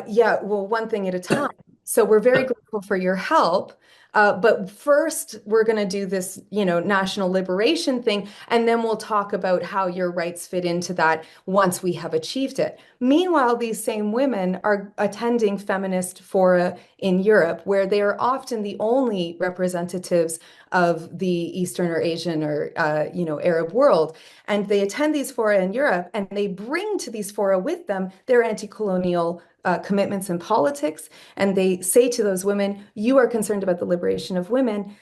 yeah, well, one thing at a time. So we're very grateful for your help. But first, we're going to do this, national liberation thing, and then we'll talk about how your rights fit into that once we have achieved it. Meanwhile, these same women are attending feminist fora in Europe, where they are often the only representatives of the Eastern or Asian or Arab world. And they attend these fora in Europe, and they bring to these fora with them their anti-colonial commitments in politics. And they say to those women, you are concerned about the liberation of women.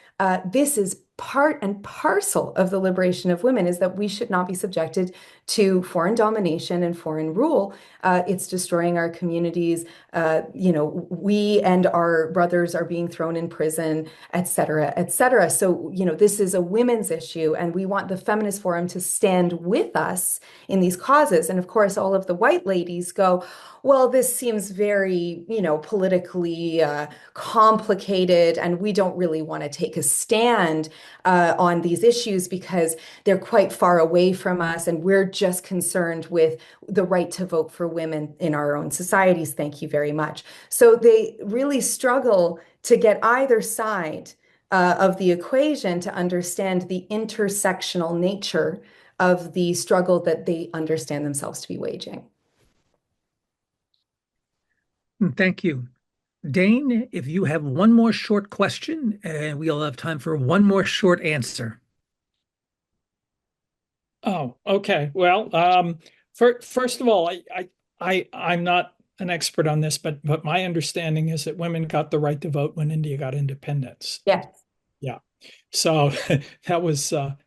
This is part and parcel of the liberation of women, is that we should not be subjected to foreign domination and foreign rule. It's destroying our communities. We and our brothers are being thrown in prison, et cetera, et cetera. So, this is a women's issue, and we want the Feminist Forum to stand with us in these causes. And of course, all of the white ladies go, well, this seems very, politically complicated, and we don't really want to take a stand on these issues because they're quite far away from us, and we're just concerned with the right to vote for women in our own societies. Thank you very much. So they really struggle to get either side of the equation to understand the intersectional nature of the struggle that they understand themselves to be waging. Thank you. Dane, if you have one more short question, and we'll have time for one more short answer. Oh, okay. Well, first of all, I'm not an expert on this, but my understanding is that women got the right to vote when India got independence. Yes. Yeah. So that was a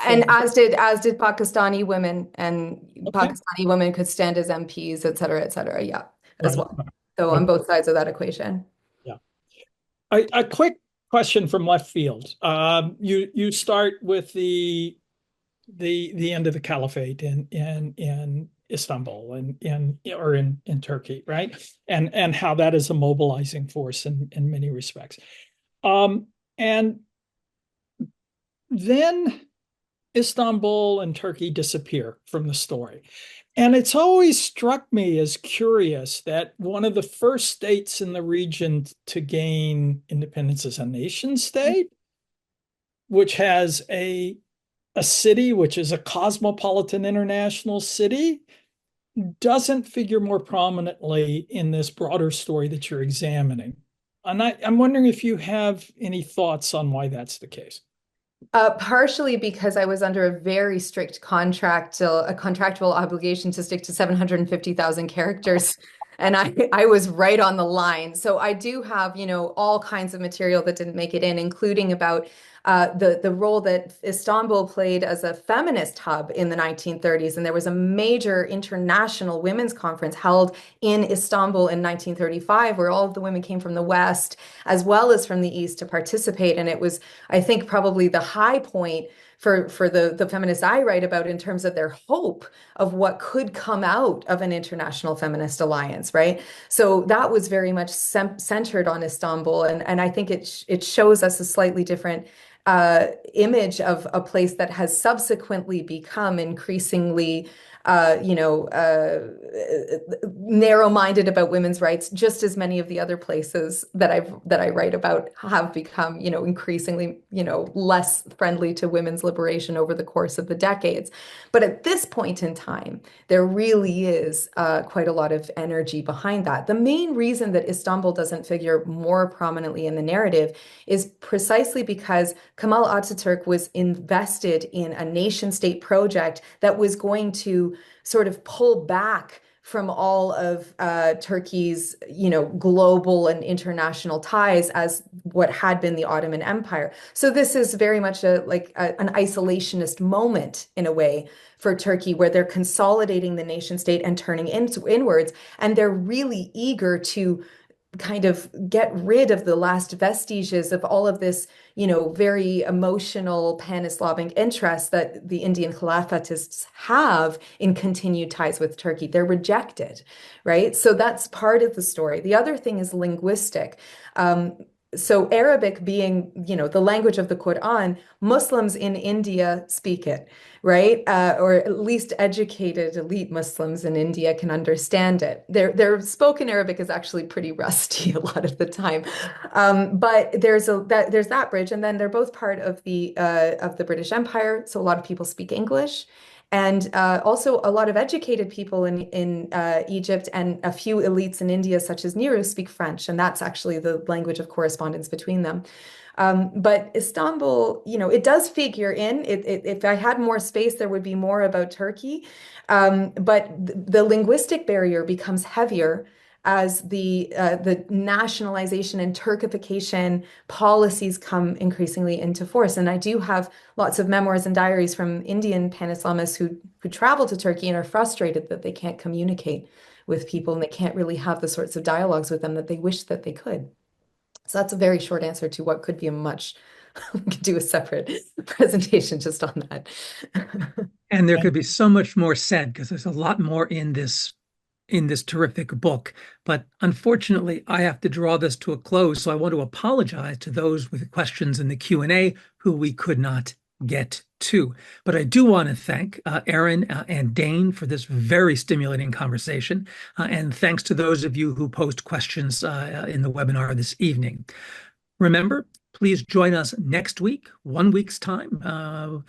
and as did Pakistani women, and okay. Pakistani women could stand as MPs, et cetera, yeah, as well. So on both sides of that equation. Yeah. A quick question from left field. You start with the end of the caliphate in Istanbul and in Turkey, right? And how that is a mobilizing force in many respects. And then Istanbul and Turkey disappear from the story. And it's always struck me as curious that one of the first states in the region to gain independence is a nation state, which has a city which is a cosmopolitan international city, doesn't figure more prominently in this broader story that you're examining. And I'm wondering if you have any thoughts on why that's the case. Partially because I was under a very strict a contractual obligation to stick to 750,000 characters. And I was right on the line. So I do have, all kinds of material that didn't make it in, including about the role that Istanbul played as a feminist hub in the 1930s. And there was a major international women's conference held in Istanbul in 1935, where all of the women came from the West as well as from the East to participate. And it was, I think, probably the high point for the feminists I write about in terms of their hope of what could come out of an international feminist alliance, right? So that was very much centered on Istanbul. And I think it shows us a slightly different image of a place that has subsequently become increasingly narrow-minded about women's rights, just as many of the other places that I write about have become, increasingly, less friendly to women's liberation over the course of the decades. But at this point in time, there really is quite a lot of energy behind that. The main reason that Istanbul doesn't figure more prominently in the narrative is precisely because Kemal Ataturk was invested in a nation-state project that was going to sort of pull back from all of Turkey's, global and international ties as what had been the Ottoman Empire. So this is very much an isolationist moment in a way for Turkey, where they're consolidating the nation state and turning inwards, and they're really eager to kind of get rid of the last vestiges of all of this, very emotional pan-Islamic interest that the Indian Khilafatists have in continued ties with Turkey. They're rejected, right? So that's part of the story. The other thing is linguistic. So Arabic being, the language of the Quran, Muslims in India speak it, right? Or at least educated elite Muslims in India can understand it. Their spoken Arabic is actually pretty rusty a lot of the time, but there's that bridge, and then they're both part of the British Empire, so a lot of people speak English. And also a lot of educated people in Egypt and a few elites in India, such as Nehru, speak French, and that's actually the language of correspondence between them. But Istanbul, it does figure in. If I had more space, there would be more about Turkey. But the linguistic barrier becomes heavier as the nationalization and Turkification policies come increasingly into force. And I do have lots of memoirs and diaries from Indian pan-Islamists who travel to Turkey and are frustrated that they can't communicate with people and they can't really have the sorts of dialogues with them that they wish that they could. So that's a very short answer to what could be we could do a separate presentation just on that. And there could be so much more said because there's a lot more in this terrific book. But unfortunately, I have to draw this to a close. So I want to apologize to those with questions in the Q&A who we could not get to. But I do want to thank Erin and Dane for this very stimulating conversation. And thanks to those of you who post questions in the webinar this evening. Remember, please join us next week, 1 week's time, on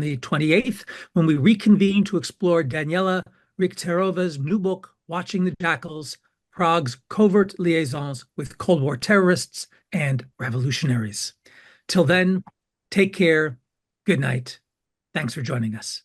the 28th, when we reconvene to explore Daniela Richterova's new book, Watching the Jackals, Prague's Covert Liaisons with Cold War Terrorists and Revolutionaries. Till then, take care. Good night. Thanks for joining us.